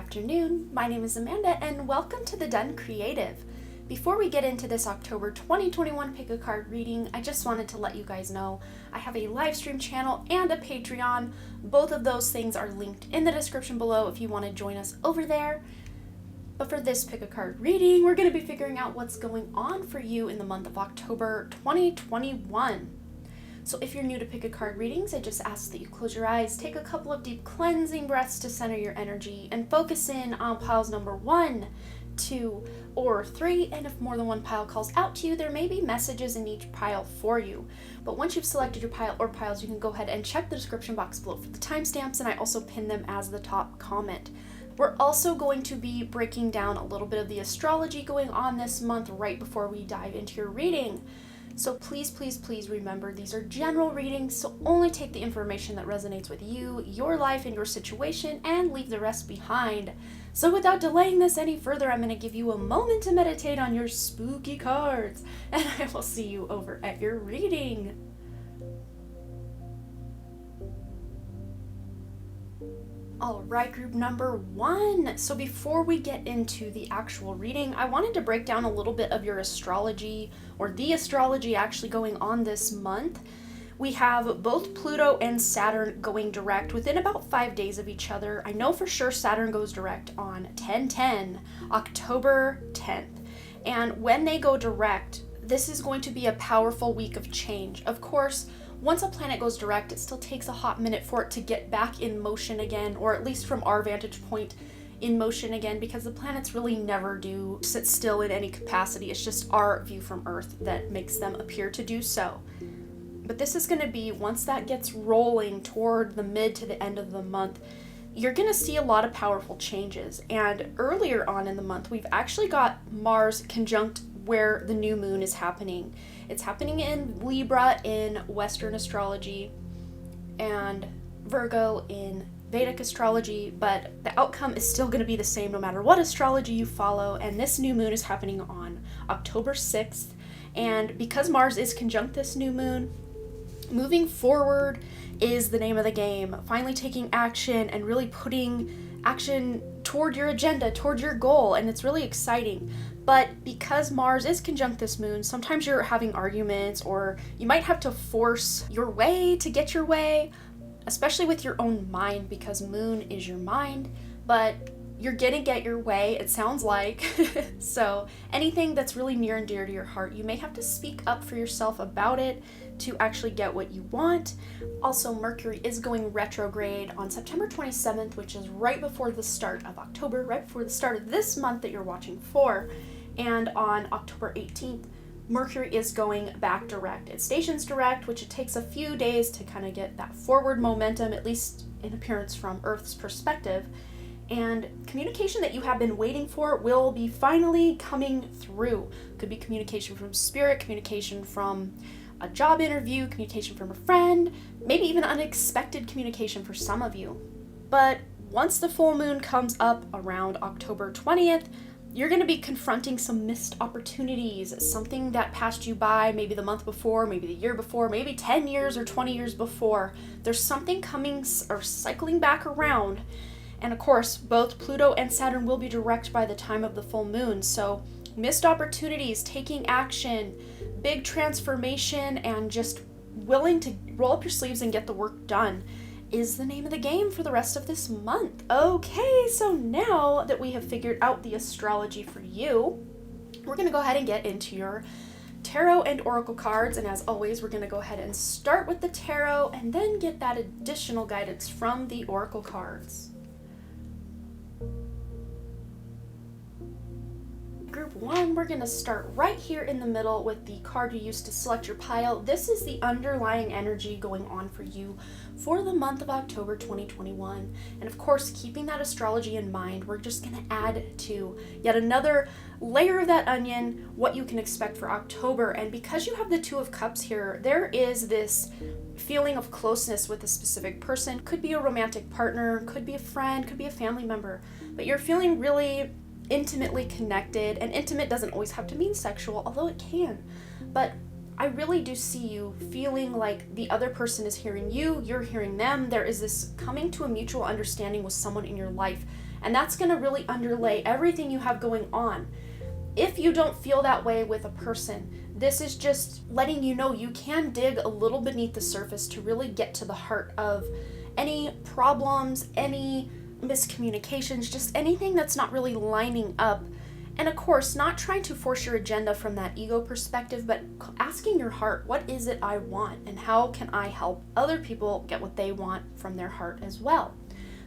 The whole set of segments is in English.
afternoon. My name is Amanda and welcome to the Done Creative. Before we get into this October 2021 pick a card reading, I just wanted to let you guys know I have a live stream channel and a Patreon. Both of those things are linked in the description below if you want to join us over there. But for this pick a card reading, we're going to be figuring out what's going on for you in the month of October 2021. So if you're new to pick a card readings, I just ask that you close your eyes, take a couple of deep cleansing breaths to center your energy, and focus in on piles number 1, 2, or 3. And if more than one pile calls out to you, there may be messages in each pile for you. But once you've selected your pile or piles, you can go ahead and check the description box below for the timestamps, and I also pin them as the top comment. We're also going to be breaking down a little bit of the astrology going on this month right before we dive into your reading. So please remember these are general readings, so only take the information that resonates with you, your life, and your situation, and leave the rest behind. So without delaying this any further, I'm going to give you a moment to meditate on your spooky cards, and I will see you over at your reading. All right, group number 1. So before we get into the actual reading, I wanted to break down a little bit of your astrology, or the astrology actually going on this month. We have both Pluto and Saturn going direct within about 5 days of each other. I know for sure Saturn goes direct on 10/10, October 10th. And when they go direct, this is going to be a powerful week of change. Of course, once a planet goes direct, it still takes a hot minute for it to get back in motion again, or at least from our vantage point, in motion again, because the planets really never do sit still in any capacity. It's just our view from Earth that makes them appear to do so. But this is going to be, once that gets rolling toward the mid to the end of the month, you're going to see a lot of powerful changes. And earlier on in the month, we've actually got Mars conjunct where the new moon is happening. It's happening in Libra in Western astrology and Virgo in Vedic astrology, but the outcome is still going to be the same no matter what astrology you follow. And this new moon is happening on October 6th. And because Mars is conjunct this new moon, moving forward is the name of the game. Finally taking action and really putting action toward your agenda, toward your goal, and it's really exciting. But because Mars is conjunct this moon, sometimes you're having arguments, or you might have to force your way to get your way, especially with your own mind, because moon is your mind, but you're gonna get your way, it sounds like. So anything that's really near and dear to your heart, you may have to speak up for yourself about it to actually get what you want. Also, Mercury is going retrograde on September 27th, which is right before the start of October, right before the start of this month that you're watching for. And on October 18th, Mercury is going back direct. It stations direct, which it takes a few days to kind of get that forward momentum, at least in appearance from Earth's perspective. And communication that you have been waiting for will be finally coming through. Could be communication from spirit, communication from a job interview, communication from a friend, maybe even unexpected communication for some of you. But once the full moon comes up around October 20th, you're going to be confronting some missed opportunities, something that passed you by maybe the month before, maybe the year before, maybe 10 years or 20 years before. There's something coming or cycling back around. And of course, both Pluto and Saturn will be direct by the time of the full moon. So missed opportunities, taking action, big transformation, and just willing to roll up your sleeves and get the work done is the name of the game for the rest of this month. Okay, so now that we have figured out the astrology for you, we're going to go ahead and get into your tarot and oracle cards. And as always, we're going to go ahead and start with the tarot and then get that additional guidance from the oracle cards. Group 1, we're going to start right here in the middle with the card you used to select your pile. This is the underlying energy going on for you for the month of October 2021. And of course, keeping that astrology in mind, we're just going to add to yet another layer of that onion what you can expect for October. And because you have the Two of Cups here, there is this feeling of closeness with a specific person. Could be a romantic partner, could be a friend, could be a family member, but you're feeling really intimately connected. And intimate doesn't always have to mean sexual, although it can. But I really do see you feeling like the other person is hearing you, you're hearing them. There is this coming to a mutual understanding with someone in your life And that's going to really underlay everything you have going on. If you don't feel that way with a person, this is just letting you know you can dig a little beneath the surface to really get to the heart of any problems, any miscommunications, just anything that's not really lining up. And of course, not trying to force your agenda from that ego perspective, but asking your heart, what is it I want? And how can I help other people get what they want from their heart as well?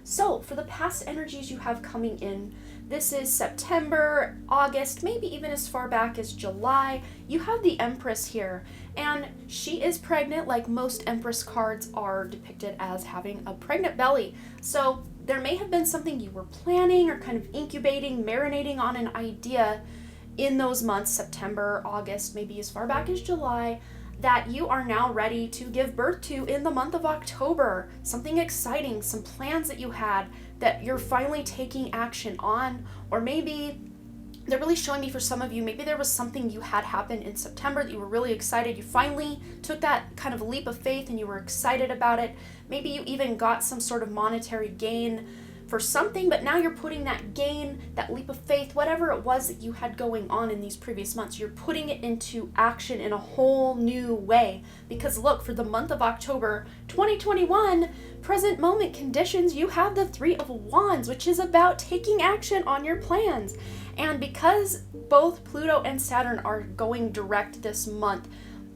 So for the past energies you have coming in, this is September, August, maybe even as far back as July. You have the Empress here, and she is pregnant, like most Empress cards are depicted as having a pregnant belly. So there may have been something you were planning or kind of incubating, marinating on an idea in those months, September, August, maybe as far back as July, that you are now ready to give birth to in the month of October. Something exciting, some plans that you had that you're finally taking action on, or maybe they're really showing me for some of you, maybe there was something you had happen in September that you were really excited. You finally took that kind of leap of faith and you were excited about it. Maybe you even got some sort of monetary gain for something, but now you're putting that gain, that leap of faith, whatever it was that you had going on in these previous months, you're putting it into action in a whole new way. Because look, for the month of October 2021, present moment conditions, you have the Three of Wands, which is about taking action on your plans. And because both Pluto and Saturn are going direct this month,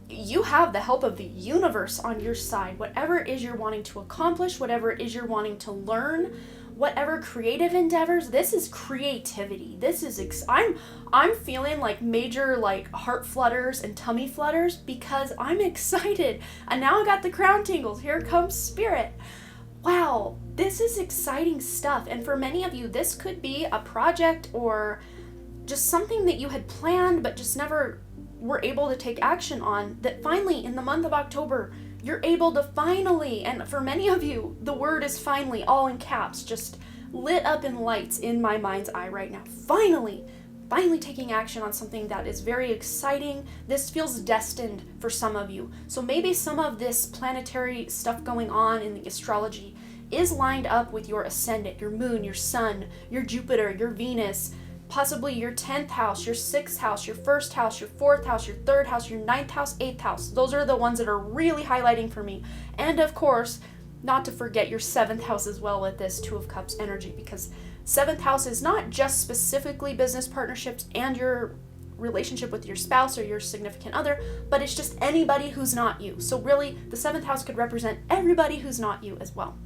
you have the help of the universe on your side. Whatever it is you're wanting to accomplish, whatever it is you're wanting to learn, whatever creative endeavors, this is creativity. This is I'm feeling like major like heart flutters and tummy flutters because I'm excited. And now I got the crown tingles. Here comes Spirit. Wow, this is exciting stuff. And for many of you, this could be a project or just something that you had planned but just never were able to take action on, that finally in the month of October you're able to finally, and for many of you the word is finally, all in caps, just lit up in lights in my mind's eye right now. Finally taking action on something that is very exciting. This feels destined for some of you. So maybe some of this planetary stuff going on in the astrology is lined up with your ascendant, your moon, your sun, your Jupiter, your Venus, possibly your 10th house, your 6th house, your 1st house, your 4th house, your 3rd house, your 9th house, 8th house. Those are the ones that are really highlighting for me. And of course, not to forget your 7th house as well with this Two of Cups energy, because 7th house is not just specifically business partnerships and your relationship with your spouse or your significant other, but it's just anybody who's not you. So really, the 7th house could represent everybody who's not you as well.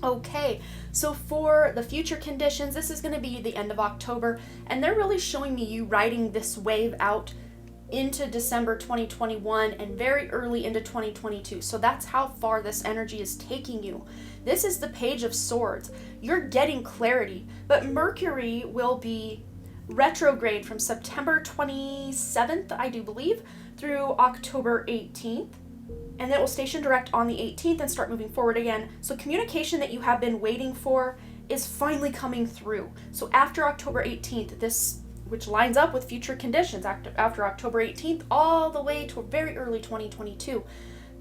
Okay, so for the future conditions, this is going to be the end of October, and they're really showing me you riding this wave out into December 2021 and very early into 2022. So that's how far this energy is taking you. This is the Page of Swords. You're getting clarity, but Mercury will be retrograde from September 27th, I do believe, through October 18th. And then it will station direct on the 18th and start moving forward again. So communication that you have been waiting for is finally coming through. So after October 18th, this, which lines up with future conditions, after October 18th, all the way to very early 2022,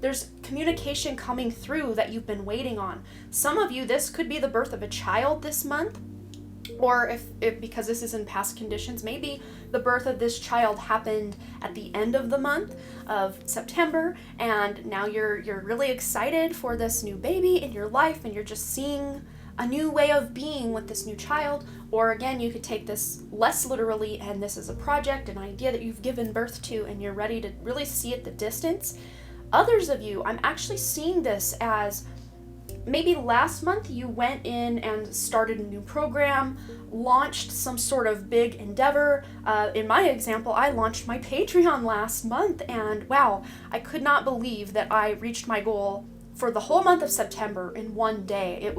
there's communication coming through that you've been waiting on. Some of you, this could be the birth of a child this month. Or if because this is in past conditions, maybe the birth of this child happened at the end of the month of September, and now you're really excited for this new baby in your life, and you're just seeing a new way of being with this new child. Or again, you could take this less literally, and this is a project, an idea that you've given birth to, and you're ready to really see at the distance. Others of you, I'm actually seeing this as maybe last month you went in and started a new program, launched some sort of big endeavor. In my example, I launched my Patreon last month, and wow, I could not believe that I reached my goal for the whole month of September in one day.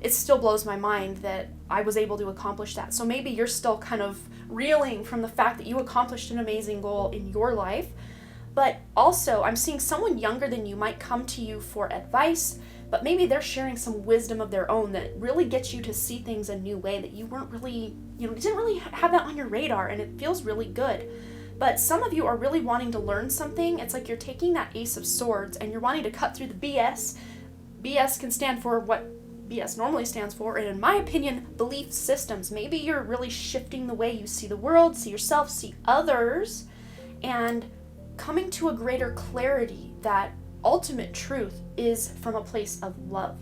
It still blows my mind that I was able to accomplish that. So maybe you're still kind of reeling from the fact that you accomplished an amazing goal in your life. But also, I'm seeing someone younger than you might come to you for advice, but maybe they're sharing some wisdom of their own that really gets you to see things a new way that you weren't really, you didn't really have that on your radar, and it feels really good. But some of you are really wanting to learn something. It's like you're taking that Ace of Swords and you're wanting to cut through the BS. BS can stand for what BS normally stands for, and in my opinion, belief systems. Maybe you're really shifting the way you see the world, see yourself, see others, and coming to a greater clarity that ultimate truth is from a place of love.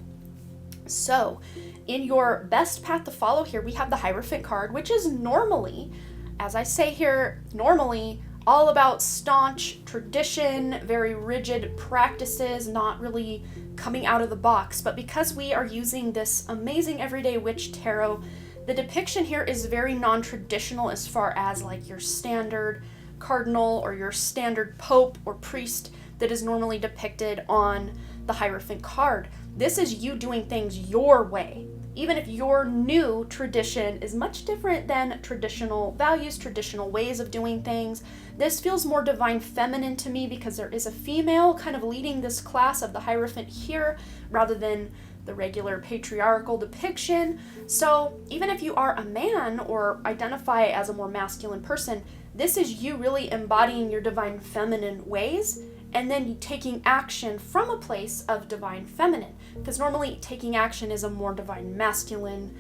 So, in your best path to follow here, we have the Hierophant card, which is normally, as I say here, normally all about staunch tradition, very rigid practices, not really coming out of the box. But because we are using this amazing Everyday Witch Tarot, the depiction here is very non-traditional as far as like your standard cardinal or your standard pope or priest that is normally depicted on the Hierophant card. This is you doing things your way. Even if your new tradition is much different than traditional values, traditional ways of doing things, this feels more divine feminine to me because there is a female kind of leading this class of the Hierophant here rather than the regular patriarchal depiction. So even if you are a man or identify as a more masculine person, this is you really embodying your divine feminine ways and then taking action from a place of divine feminine. Because normally taking action is a more divine masculine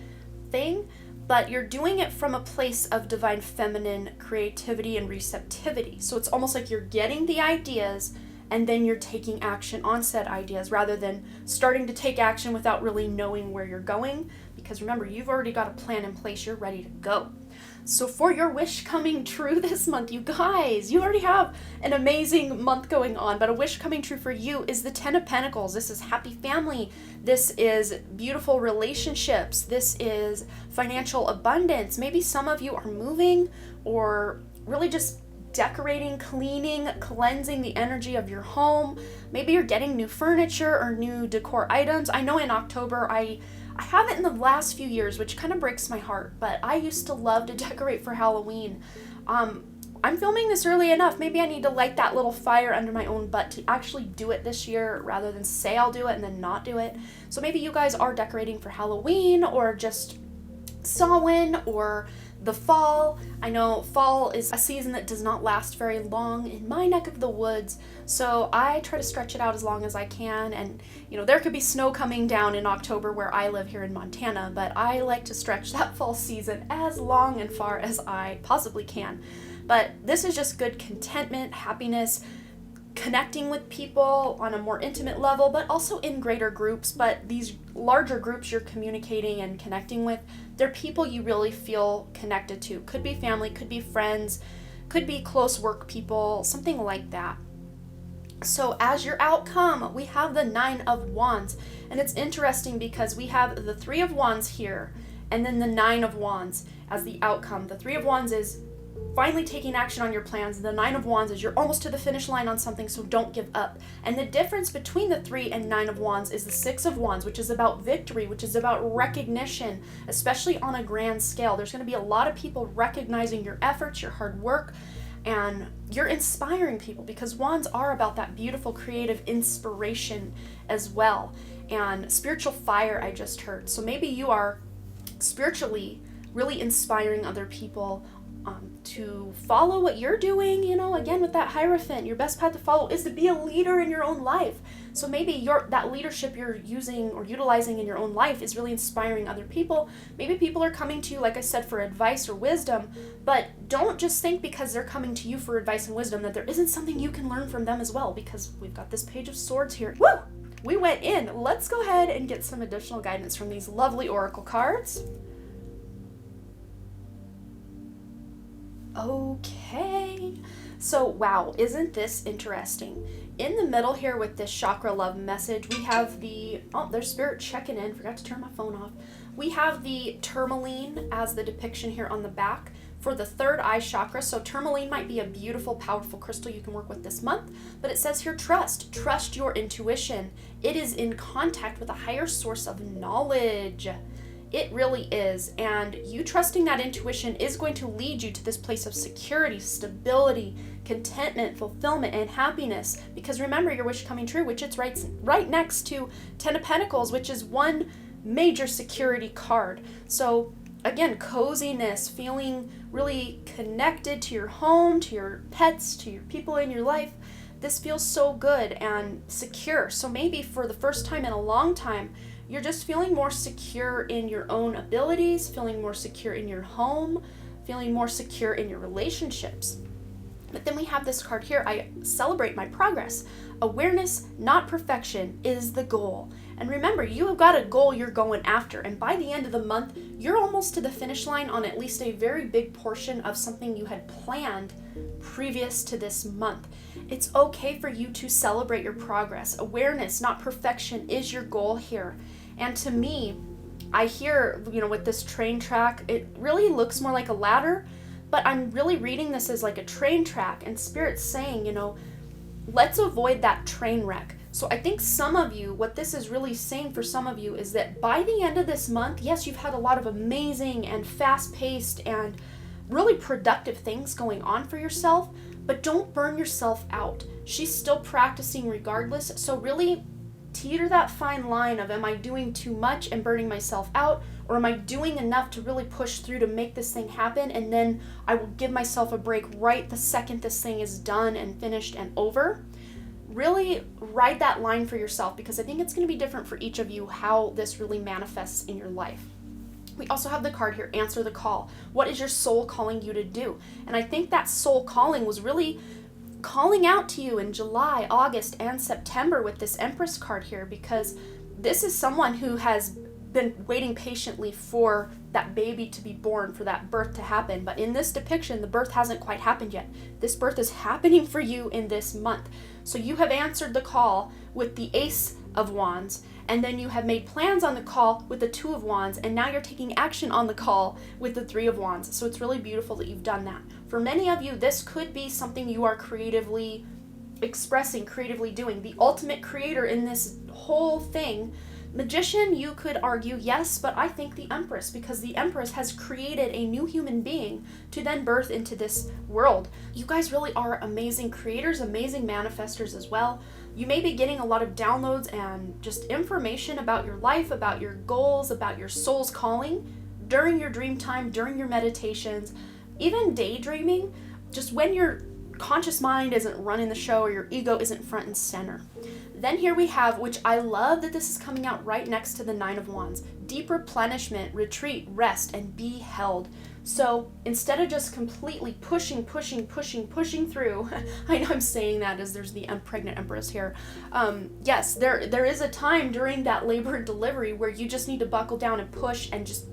thing, but you're doing it from a place of divine feminine creativity and receptivity. So it's almost like you're getting the ideas and then you're taking action on said ideas rather than starting to take action without really knowing where you're going. Because remember, you've already got a plan in place, you're ready to go. So for your wish coming true this month, you guys, you already have an amazing month going on, but a wish coming true for you is the Ten of Pentacles. This is happy family. This is beautiful relationships. This is financial abundance. Maybe some of you are moving or really just decorating, cleaning, cleansing the energy of your home. Maybe you're getting new furniture or new decor items. I know in October, I haven't in the last few years, which kind of breaks my heart, but I used to love to decorate for Halloween. I'm filming this early enough. Maybe I need to light that little fire under my own butt to actually do it this year rather than say I'll do it and then not do it. So maybe you guys are decorating for Halloween or just Samhain or the fall. I know fall is a season that does not last very long in my neck of the woods, so I try to stretch it out as long as I can. And you know, there could be snow coming down in October where I live here in Montana, but I like to stretch that fall season as long and far as I possibly can. But this is just good contentment, happiness, connecting with people on a more intimate level, but also in greater groups. But these larger groups you're communicating and connecting with, they're people you really feel connected to. Could be family, could be friends, could be close work people, something like that. So as your outcome, we have the Nine of Wands. And it's interesting because we have the Three of Wands here and then the Nine of Wands as the outcome. The Three of Wands is finally taking action on your plans. The Nine of Wands is you're almost to the finish line on something, so don't give up. And the difference between the Three and Nine of Wands is the Six of Wands, which is about victory, which is about recognition, especially on a grand scale. There's going to be a lot of people recognizing your efforts, your hard work, and you're inspiring people because wands are about that beautiful creative inspiration as well. And spiritual fire, I just heard. So maybe you are spiritually really inspiring other people to follow what you're doing. You know, again, with that Hierophant, your best path to follow is to be a leader in your own life. So maybe that leadership you're using or utilizing in your own life is really inspiring other people. Maybe people are coming to you, like I said, for advice or wisdom, but don't just think because they're coming to you for advice and wisdom that there isn't something you can learn from them as well, because we've got this Page of Swords here. Woo! We went in. Let's go ahead and get some additional guidance from these lovely oracle cards. Okay, so wow, isn't this interesting? In the middle here with this chakra love message, we have there's spirit checking in, forgot to turn my phone off. We have the tourmaline as the depiction here on the back for the third eye chakra. So tourmaline might be a beautiful, powerful crystal you can work with this month, but it says here, trust your intuition. It is in contact with a higher source of knowledge. It really is, and you trusting that intuition is going to lead you to this place of security, stability, contentment, fulfillment, and happiness. Because remember your wish coming true, which it's right next to Ten of Pentacles, which is one major security card. So again, coziness, feeling really connected to your home, to your pets, to your people in your life. This feels so good and secure. So maybe for the first time in a long time, you're just feeling more secure in your own abilities, feeling more secure in your home, feeling more secure in your relationships. But then we have this card here, I celebrate my progress. Awareness, not perfection, is the goal. And remember, you have got a goal you're going after, and by the end of the month, you're almost to the finish line on at least a very big portion of something you had planned previous to this month. It's okay for you to celebrate your progress. Awareness, not perfection, is your goal here. And to me, I hear, with this train track, it really looks more like a ladder, but I'm really reading this as like a train track, and Spirit's saying, let's avoid that train wreck. So I think some of you, what this is really saying for some of you is that by the end of this month, yes, you've had a lot of amazing and fast-paced and really productive things going on for yourself, but don't burn yourself out. She's still practicing regardless, so really teeter that fine line of, am I doing too much and burning myself out, or am I doing enough to really push through to make this thing happen, and then I will give myself a break right the second this thing is done and finished and over. Really ride that line for yourself, because I think it's going to be different for each of you how this really manifests in your life. We also have the card here, answer the call. What is your soul calling you to do? And I think that soul calling was really calling out to you in July, August, and September with this Empress card here, because this is someone who has been waiting patiently for that baby to be born, for that birth to happen. But in this depiction, the birth hasn't quite happened yet. This birth is happening for you in this month. So you have answered the call with the Ace of Wands, and then you have made plans on the call with the Two of Wands, and now you're taking action on the call with the Three of Wands. So it's really beautiful that you've done that. For many of you, this could be something you are creatively expressing, creatively doing. The ultimate creator in this whole thing. Magician, you could argue, yes, but I think the Empress, because the Empress has created a new human being to then birth into this world. You guys really are amazing creators, amazing manifestors as well. You may be getting a lot of downloads and just information about your life, about your goals, about your soul's calling during your dream time, during your meditations, even daydreaming, just when your conscious mind isn't running the show or your ego isn't front and center. Then here we have, which I love that this is coming out right next to the Nine of Wands, deep replenishment, retreat, rest, and be held. So instead of just completely pushing through, I know I'm saying that as there's the pregnant Empress here. Yes, there is a time during that labor and delivery where you just need to buckle down and push, and just,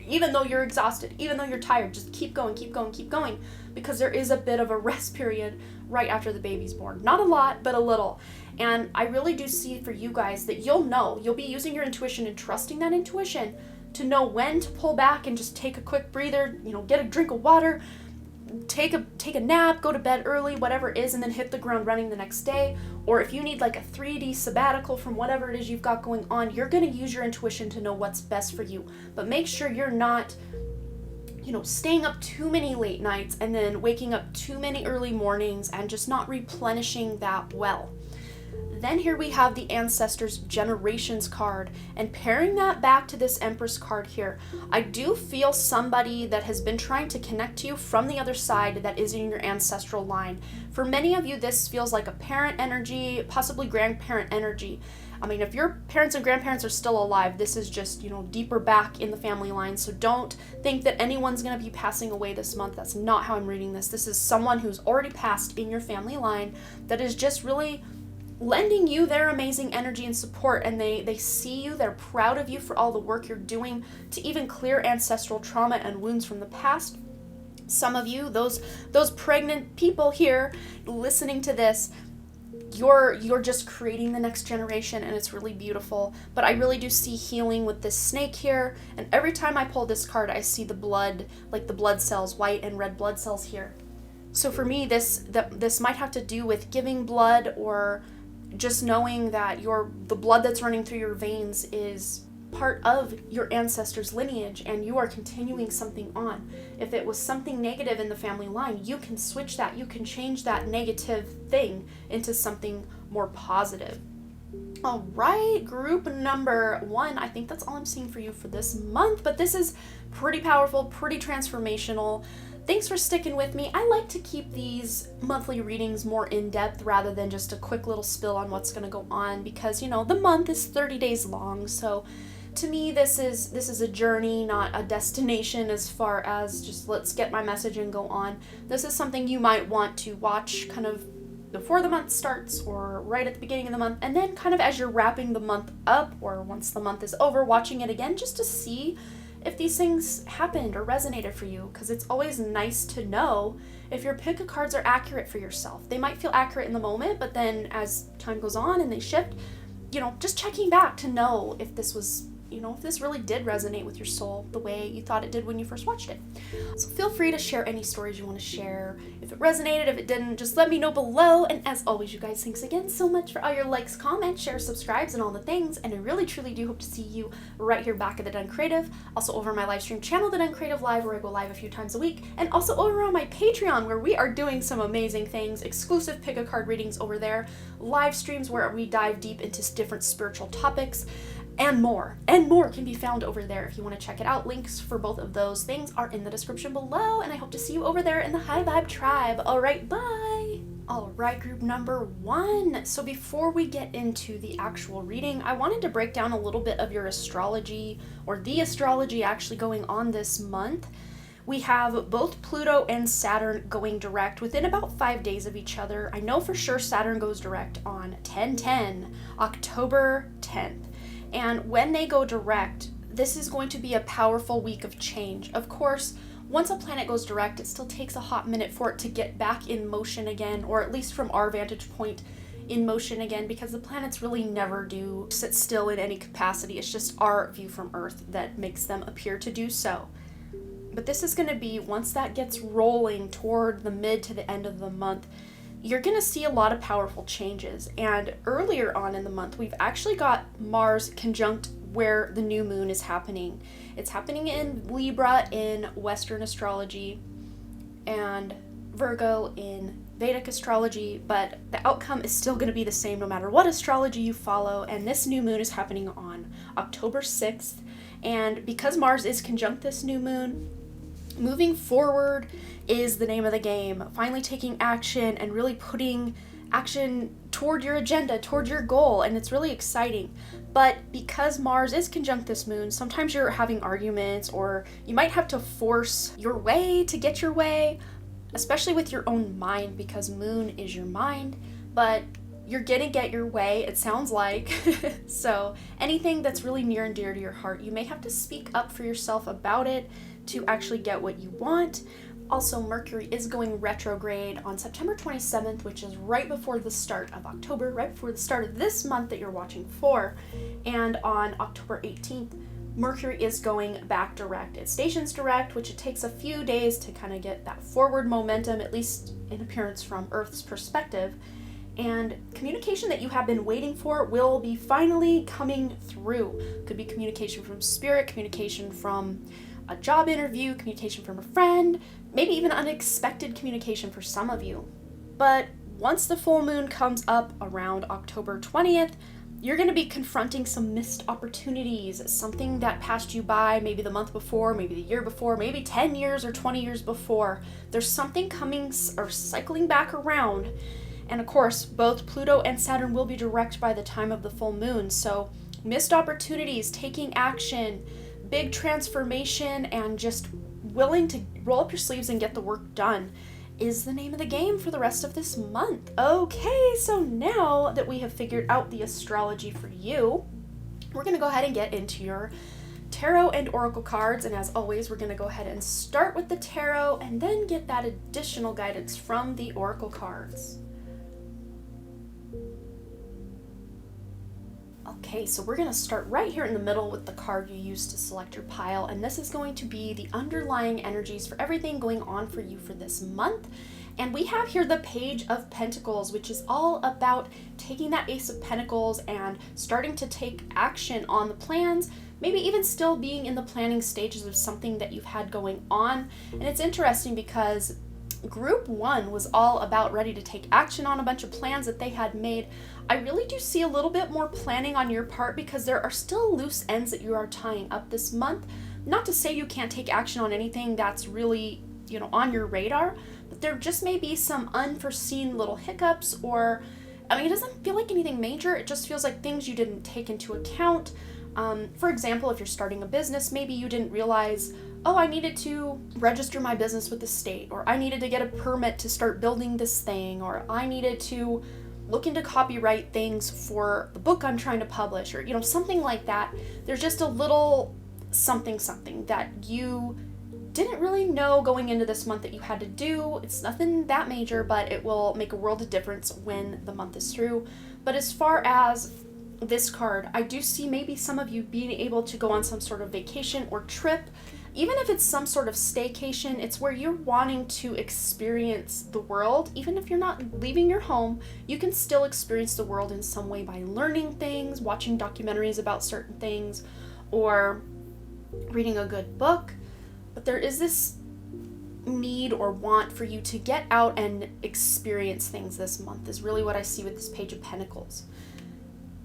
even though you're exhausted, even though you're tired, just keep going, because there is a bit of a rest period right after the baby's born. Not a lot, but a little. And I really do see for you guys that you'll be using your intuition and trusting that intuition to know when to pull back and just take a quick breather, get a drink of water, take a nap, go to bed early, whatever it is, and then hit the ground running the next day. Or if you need like a 3D sabbatical from whatever it is you've got going on, you're going to use your intuition to know what's best for you. But make sure you're not staying up too many late nights and then waking up too many early mornings and just not replenishing that well. Then here we have the Ancestors Generations card, and pairing that back to this Empress card here, I do feel somebody that has been trying to connect to you from the other side that is in your ancestral line. For many of you, this feels like a parent energy, possibly grandparent energy. I mean, if your parents and grandparents are still alive, this is just, deeper back in the family line. So don't think that anyone's going to be passing away this month. That's not how I'm reading this. This is someone who's already passed in your family line that is just really lending you their amazing energy and support, and they see you, they're proud of you for all the work you're doing to even clear ancestral trauma and wounds from the past. Some of you, those pregnant people here listening to this, you're just creating the next generation, and it's really beautiful. But I really do see healing with this snake here, and every time I pull this card, I see the blood, like the blood cells, white and red blood cells here. So for me, this might have to do with giving blood, or just knowing that the blood that's running through your veins is part of your ancestors' lineage, and you are continuing something on. If it was something negative in the family line, you can switch that. You can change that negative thing into something more positive. All right, group number 1. I think that's all I'm seeing for you for this month, but this is pretty powerful, pretty transformational. Thanks for sticking with me. I like to keep these monthly readings more in-depth rather than just a quick little spill on what's going to go on because, the month is 30 days long. So to me, this is a journey, not a destination as far as just let's get my message and go on. This is something you might want to watch kind of before the month starts or right at the beginning of the month, and then kind of as you're wrapping the month up or once the month is over, watching it again just to see if these things happened or resonated for you, because it's always nice to know if your pick of cards are accurate for yourself. They might feel accurate in the moment, but then as time goes on and they shift, just checking back to know if this was if this really did resonate with your soul the way you thought it did when you first watched it. So feel free to share any stories you want to share. If it resonated, if it didn't, just let me know below. And as always, you guys, thanks again so much for all your likes, comments, shares, subscribes, and all the things. And I really, truly do hope to see you right here back at The Done Creative. Also over my live stream channel, The Done Creative Live, where I go live a few times a week. And also over on my Patreon, where we are doing some amazing things, exclusive pick a card readings over there, live streams where we dive deep into different spiritual topics, and more can be found over there if you want to check it out. Links for both of those things are in the description below, and I hope to see you over there in the High Vibe Tribe. All right, bye. All right, group number 1. So before we get into the actual reading, I wanted to break down a little bit of your astrology, or the astrology actually going on this month. We have both Pluto and Saturn going direct within about 5 days of each other. I know for sure Saturn goes direct on 10/10, October 10th. And when they go direct, this is going to be a powerful week of change. Of course, once a planet goes direct, it still takes a hot minute for it to get back in motion again, or at least from our vantage point, in motion again, because the planets really never do sit still in any capacity. It's just our view from Earth that makes them appear to do so. But this is going to be, once that gets rolling toward the mid to the end of the month, you're going to see a lot of powerful changes. And earlier on in the month, we've actually got Mars conjunct where the new moon is happening. It's happening in Libra in Western astrology and Virgo in Vedic astrology, but the outcome is still going to be the same no matter what astrology you follow. And this new moon is happening on October 6th. And because Mars is conjunct this new moon, moving forward is the name of the game. Finally taking action and really putting action toward your agenda, toward your goal, and it's really exciting. But because Mars is conjunct this moon, sometimes you're having arguments, or you might have to force your way to get your way, especially with your own mind, because moon is your mind, but you're gonna get your way, it sounds like. So anything that's really near and dear to your heart, you may have to speak up for yourself about it to actually get what you want. Also, Mercury is going retrograde on September 27th, which is right before the start of October, right before the start of this month that you're watching for. And on October 18th, Mercury is going back direct. It stations direct, which it takes a few days to kind of get that forward momentum, at least in appearance from Earth's perspective. And communication that you have been waiting for will be finally coming through. Could be communication from spirit, communication from a job interview, communication from a friend, maybe even unexpected communication for some of you. But once the full moon comes up around October 20th, you're going to be confronting some missed opportunities, something that passed you by maybe the month before, maybe the year before, maybe 10 years or 20 years before. There's something coming or cycling back around. And of course, both Pluto and Saturn will be direct by the time of the full moon. So missed opportunities, taking action, big transformation, and just willing to roll up your sleeves and get the work done is the name of the game for the rest of this month. Okay, so now that we have figured out the astrology for you, we're going to go ahead and get into your tarot and oracle cards. And as always, we're going to go ahead and start with the tarot and then get that additional guidance from the oracle cards. Okay, so we're going to start right here in the middle with the card you used to select your pile, and this is going to be the underlying energies for everything going on for you for this month. And we have here the Page of Pentacles, which is all about taking that Ace of Pentacles and starting to take action on the plans, maybe even still being in the planning stages of something that you've had going on. And it's interesting because Group 1 was all about ready to take action on a bunch of plans that they had made. I really do see a little bit more planning on your part because there are still loose ends that you are tying up this month. Not to say you can't take action on anything that's really on your radar, but there just may be some unforeseen little hiccups, or it doesn't feel like anything major. It just feels like things you didn't take into account. For example, if you're starting a business, maybe you didn't realize, oh, I needed to register my business with the state, or I needed to get a permit to start building this thing, or I needed to look into copyright things for the book I'm trying to publish, or something like that. There's just a little something that you didn't really know going into this month that you had to do. It's nothing that major, but it will make a world of difference when the month is through. But as far as this card, I do see maybe some of you being able to go on some sort of vacation or trip. Even if it's some sort of staycation, it's where you're wanting to experience the world. Even if you're not leaving your home, you can still experience the world in some way by learning things, watching documentaries about certain things, or reading a good book. But there is this need or want for you to get out and experience things this month, is really what I see with this Page of Pentacles.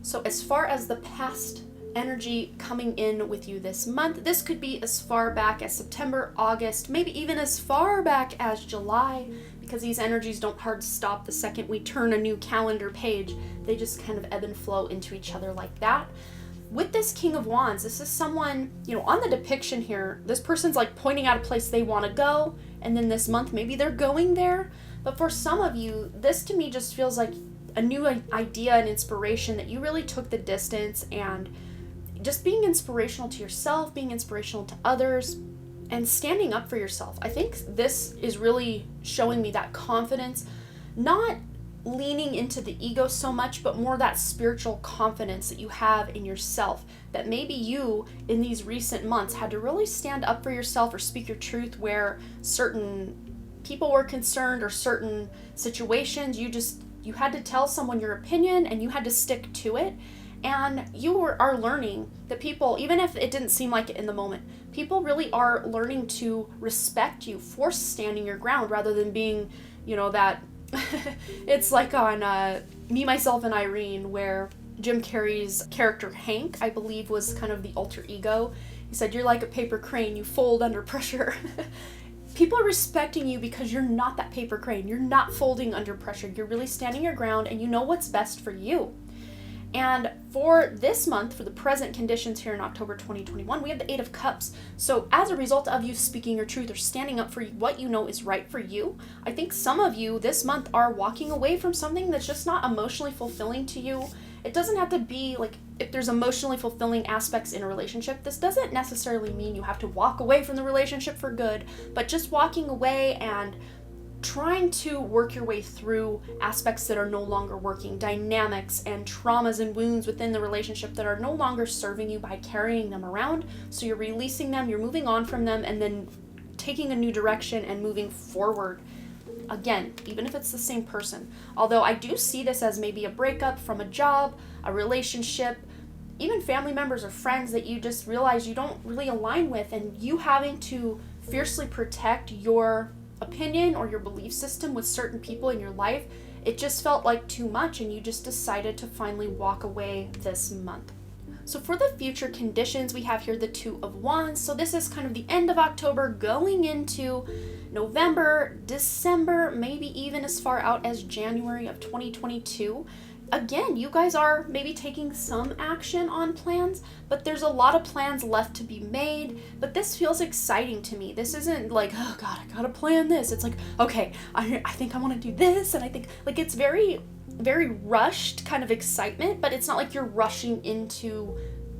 So as far as the past energy coming in with you this month, this could be as far back as September, August, maybe even as far back as July, because these energies don't hard stop the second we turn a new calendar page. They just kind of ebb and flow into each other like that. With this King of Wands, this is someone, on the depiction here, this person's like pointing out a place they want to go, and then this month maybe they're going there. But for some of you, this to me just feels like a new idea and inspiration that you really took the distance, and just being inspirational to yourself, being inspirational to others, and standing up for yourself. I think this is really showing me that confidence, not leaning into the ego so much, but more that spiritual confidence that you have in yourself, that maybe you in these recent months had to really stand up for yourself or speak your truth where certain people were concerned, or certain situations you had to tell someone your opinion and you had to stick to it. And you are learning that people, even if it didn't seem like it in the moment, people really are learning to respect you for standing your ground, rather than being, that it's like on Me, Myself, and Irene, where Jim Carrey's character Hank, I believe, was kind of the alter ego. He said, "You're like a paper crane, you fold under pressure." People are respecting you because you're not that paper crane. You're not folding under pressure. You're really standing your ground, and you know what's best for you. And for this month, for the present conditions here in October 2021, we have the Eight of Cups. So as a result of you speaking your truth or standing up for what you know is right for you, I think some of you this month are walking away from something that's just not emotionally fulfilling to you. It doesn't have to be like, if there's emotionally fulfilling aspects in a relationship, this doesn't necessarily mean you have to walk away from the relationship for good, but just walking away and trying to work your way through aspects that are no longer working, dynamics and traumas and wounds within the relationship that are no longer serving you by carrying them around. So you're releasing them, you're moving on from them, and then taking a new direction and moving forward. Again, even if it's the same person. Although I do see this as maybe a breakup from a job, a relationship, even family members or friends that you just realize you don't really align with, and you having to fiercely protect your opinion or your belief system with certain people in your life. It just felt like too much, and you just decided to finally walk away this month. So for the future conditions, we have here the Two of Wands. So this is kind of the end of October going into November, December, maybe even as far out as January of 2022. Again, you guys are maybe taking some action on plans, but there's a lot of plans left to be made. But this feels exciting to me. This isn't like, oh God, I gotta plan this. It's like, okay, I think I want to do this, and I think like it's very, very rushed kind of excitement, but it's not like you're rushing into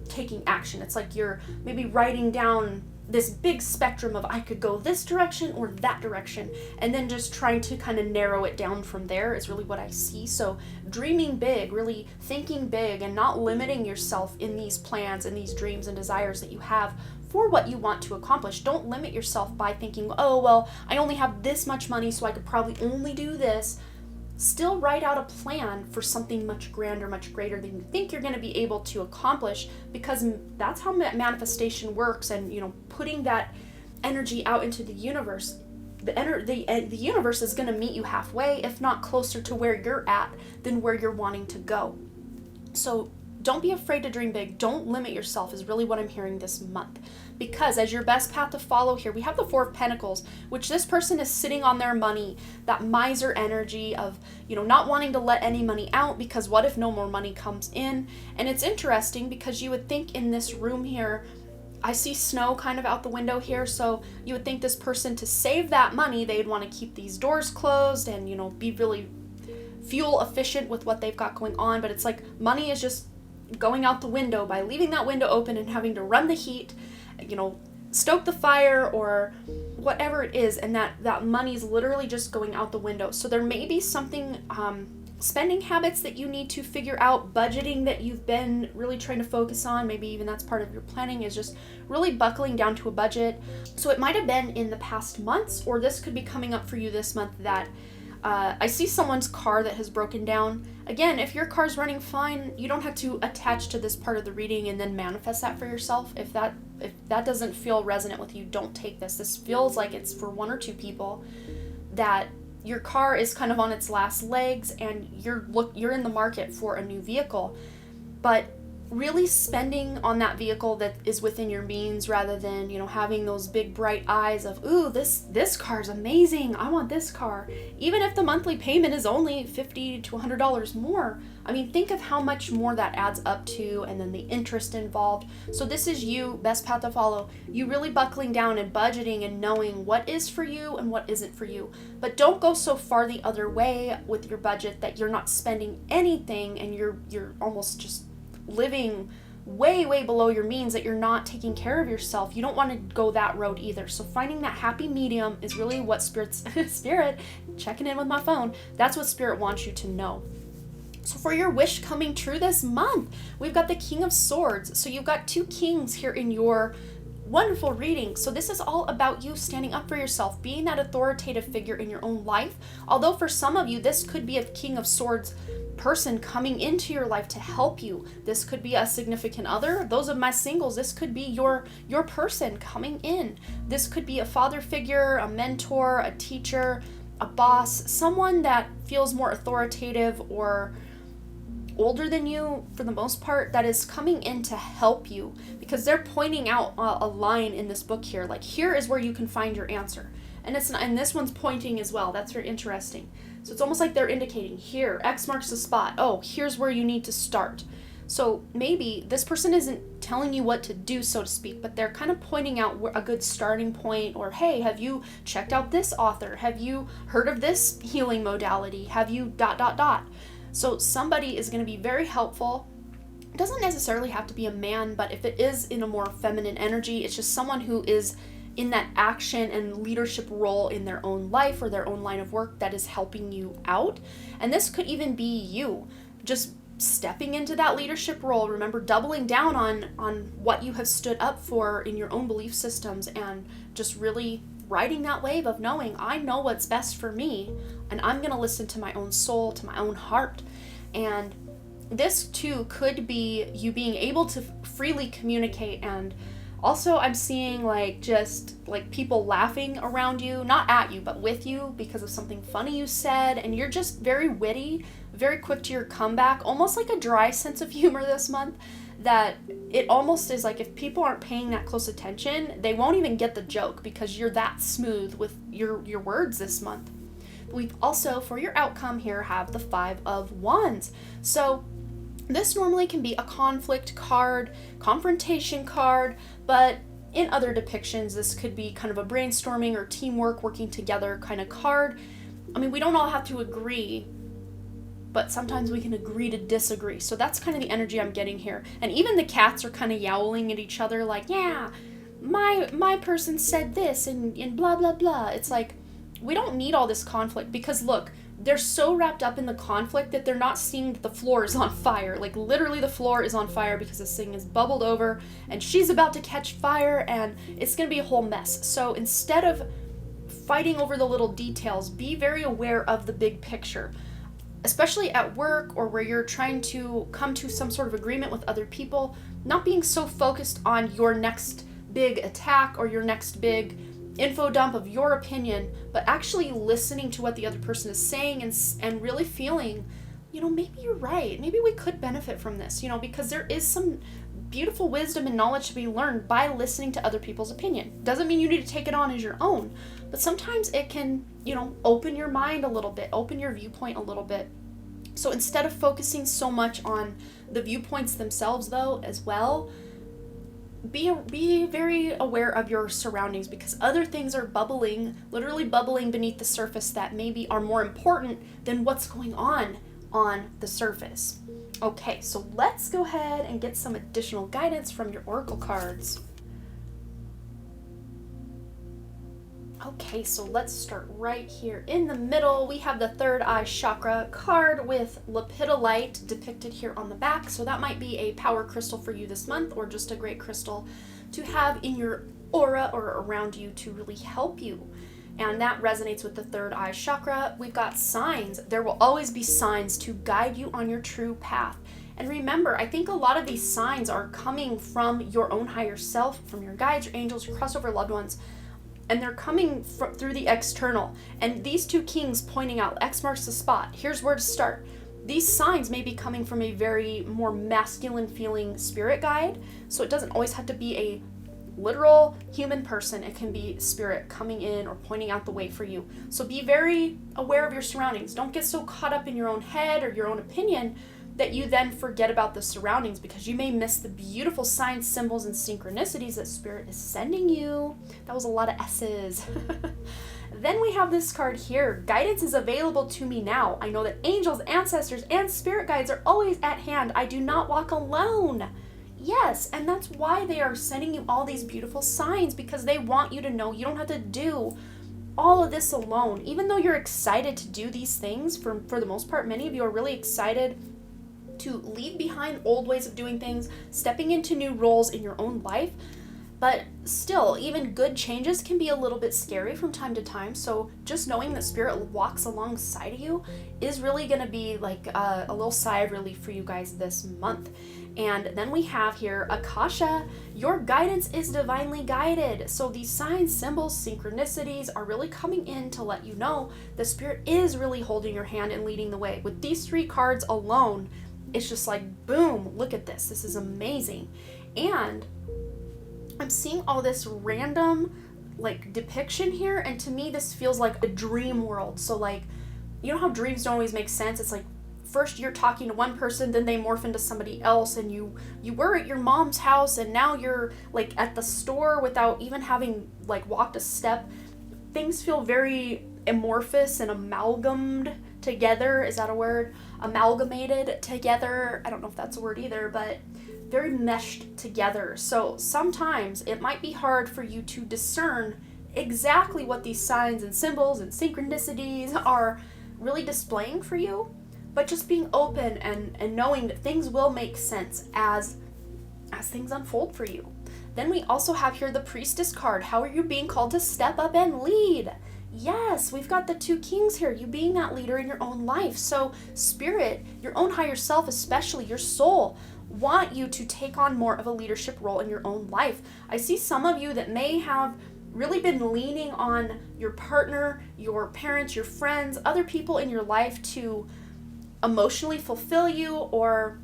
taking action. It's like you're maybe writing down this big spectrum of I could go this direction or that direction, and then just trying to kind of narrow it down from there is really what I see. So dreaming big, really thinking big, and not limiting yourself in these plans and these dreams and desires that you have for what you want to accomplish. Don't limit yourself by thinking, oh, well, I only have this much money, so I could probably only do this. Still write out a plan for something much grander, much greater than you think you're going to be able to accomplish, because that's how manifestation works. And, putting that energy out into the universe, the universe is going to meet you halfway, if not closer to where you're at than where you're wanting to go. So don't be afraid to dream big. Don't limit yourself is really what I'm hearing this month. because as your best path to follow here, we have the Four of Pentacles, which this person is sitting on their money, that miser energy of, not wanting to let any money out because what if no more money comes in? And it's interesting because you would think in this room here, I see snow kind of out the window here, so you would think this person, to save that money, they'd want to keep these doors closed and, be really fuel efficient with what they've got going on. But it's like money is just going out the window by leaving that window open and having to run the heat, stoke the fire or whatever it is, and that money's literally just going out the window. So there may be something, spending habits that you need to figure out, budgeting that you've been really trying to focus on. Maybe even that's part of your planning, is just really buckling down to a budget. So it might have been in the past months, or this could be coming up for you this month, that I see someone's car that has broken down. Again, if your car's running fine, you don't have to attach to this part of the reading and then manifest that for yourself. If that doesn't feel resonant with you, don't take this. This feels like it's for one or two people, that your car is kind of on its last legs and you're in the market for a new vehicle, but really spending on that vehicle that is within your means, rather than, having those big bright eyes of, ooh, this car's amazing, I want this car. Even if the monthly payment is only $50 to $100 more, think of how much more that adds up to, and then the interest involved. So this is you, best path to follow, you really buckling down and budgeting and knowing what is for you and what isn't for you. But don't go so far the other way with your budget that you're not spending anything and you're almost just living way below your means, that you're not taking care of yourself. You don't want to go that road either. So finding that happy medium is really what spirit, checking in with my phone, that's what Spirit wants you to know. So for your wish coming true this month, we've got the King of Swords. So you've got two kings here in your wonderful reading. So this is all about you standing up for yourself, being that authoritative figure in your own life. Although for some of you, this could be a King of Swords person coming into your life to help you. This could be a significant other. Those of my singles, this could be your person coming in. This could be a father figure, a mentor, a teacher, a boss, someone that feels more authoritative or older than you for the most part, that is coming in to help you, because they're pointing out a line in this book here, like, here is where you can find your answer. And this one's pointing as well. That's very interesting. So it's almost like they're indicating, here, X marks the spot. Oh, here's where you need to start. So maybe this person isn't telling you what to do, so to speak, but they're kind of pointing out a good starting point, or, hey, have you checked out this author? Have you heard of this healing modality? Have you ... So somebody is going to be very helpful. It doesn't necessarily have to be a man, but if it is in a more feminine energy, it's just someone who is in that action and leadership role in their own life or their own line of work that is helping you out. And this could even be you just stepping into that leadership role. Remember, doubling down on what you have stood up for in your own belief systems, and just really riding that wave of knowing, I know what's best for me, and I'm going to listen to my own soul, to my own heart. And this too could be you being able to freely communicate. And also I'm seeing just people laughing around you, not at you, but with you, because of something funny you said. And you're just very witty, very quick to your comeback, almost like a dry sense of humor this month, that it almost is like if people aren't paying that close attention, they won't even get the joke, because you're that smooth with your words this month. We've also, for your outcome here, have the Five of Wands. So this normally can be a conflict card, confrontation card, but in other depictions, this could be kind of a brainstorming or teamwork, working together kind of card. We don't all have to agree, but sometimes we can agree to disagree. So that's kind of the energy I'm getting here. And even the cats are kind of yowling at each other like, yeah, my person said this and blah, blah, blah. It's like, we don't need all this conflict, because look, they're so wrapped up in the conflict that they're not seeing that the floor is on fire. Like, literally the floor is on fire because this thing is bubbled over and she's about to catch fire and it's going to be a whole mess. So instead of fighting over the little details, be very aware of the big picture, especially at work or where you're trying to come to some sort of agreement with other people, not being so focused on your next big attack or your next big info dump of your opinion, but actually listening to what the other person is saying and really feeling, maybe you're right. Maybe we could benefit from this, because there is some beautiful wisdom and knowledge to be learned by listening to other people's opinion. Doesn't mean you need to take it on as your own, but sometimes it can, open your mind a little bit, open your viewpoint a little bit. So instead of focusing so much on the viewpoints themselves, though, as well, be very aware of your surroundings, because other things are literally bubbling beneath the surface that maybe are more important than what's going on the surface. Okay, so let's go ahead and get some additional guidance from your oracle cards. Okay, so let's start right here in the middle. We have the third eye chakra card with lepidolite depicted here on the back. So that might be a power crystal for you this month, or just a great crystal to have in your aura or around you to really help you. And that resonates with the third eye chakra. We've got signs. There will always be signs to guide you on your true path. And remember, I think a lot of these signs are coming from your own higher self, from your guides, your angels, your crossover loved ones. And they're coming through the external. And these two kings pointing out, X marks the spot. Here's where to start. These signs may be coming from a very more masculine feeling spirit guide. So it doesn't always have to be a literal human person. It can be spirit coming in or pointing out the way for you. So be very aware of your surroundings. Don't get so caught up in your own head or your own opinion that you then forget about the surroundings, because you may miss the beautiful signs, symbols, and synchronicities that spirit is sending you. That was a lot of S's. Then we have this card here. Guidance is available to me now. I know that angels, ancestors, and spirit guides are always at hand. I do not walk alone. Yes, and that's why they are sending you all these beautiful signs, because they want you to know you don't have to do all of this alone. Even though you're excited to do these things, for the most part, many of you are really excited to leave behind old ways of doing things, stepping into new roles in your own life. But still, even good changes can be a little bit scary from time to time. So just knowing that spirit walks alongside of you is really going to be like a little sigh of relief for you guys this month. And then we have here, Akasha, your guidance is divinely guided. So these signs, symbols, synchronicities are really coming in to let you know the spirit is really holding your hand and leading the way. With these three cards alone, it's just like, boom, look at this. This is amazing. And I'm seeing all this random depiction here, and to me this feels like a dream world. So you know how dreams don't always make sense? It's like first you're talking to one person, then they morph into somebody else, and you were at your mom's house and now you're at the store without even having walked a step. Things feel very amorphous and amalgamated together. Is that a word? Amalgamated together. I don't know if that's a word either, but very meshed together. So sometimes it might be hard for you to discern exactly what these signs and symbols and synchronicities are really displaying for you, but just being open and knowing that things will make sense as things unfold for you. Then we also have here the Priestess card. How are you being called to step up and lead? Yes, we've got the two kings here, you being that leader in your own life. So spirit, your own higher self, especially your soul, want you to take on more of a leadership role in your own life. I see some of you that may have really been leaning on your partner, your parents, your friends, other people in your life to emotionally fulfill you, or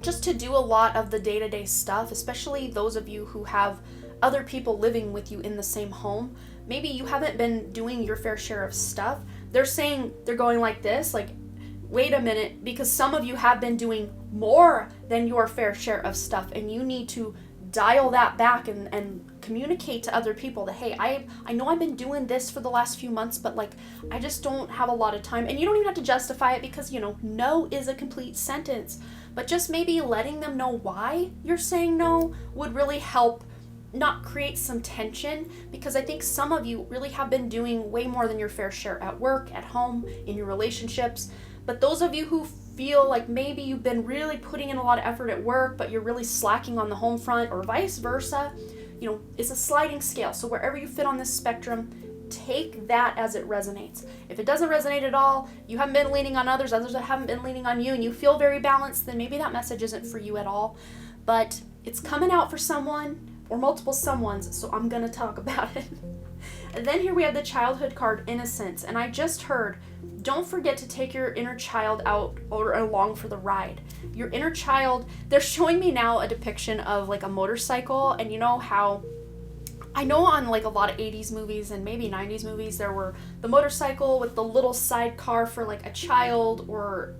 just to do a lot of the day-to-day stuff, especially those of you who have other people living with you in the same home. Maybe you haven't been doing your fair share of stuff. They're going like this, wait a minute, because some of you have been doing more than your fair share of stuff, and you need to dial that back and communicate to other people that, hey, I know I've been doing this for the last few months, but I just don't have a lot of time. And you don't even have to justify it, because no is a complete sentence, but just maybe letting them know why you're saying no would really help not create some tension, because I think some of you really have been doing way more than your fair share at work, at home, in your relationships. But those of you who feel like maybe you've been really putting in a lot of effort at work, but you're really slacking on the home front, or vice versa, it's a sliding scale. So wherever you fit on this spectrum, take that as it resonates. If it doesn't resonate at all, you haven't been leaning on others that haven't been leaning on you, and you feel very balanced, then maybe that message isn't for you at all. But it's coming out for someone or multiple someones, so I'm gonna talk about it. And then here we have the childhood card, Innocence. And I just heard, don't forget to take your inner child out or along for the ride. Your inner child, they're showing me now a depiction of like a motorcycle. And you know how, I know on like a lot of 80s movies and maybe 90s movies, there were the motorcycle with the little sidecar for like a child or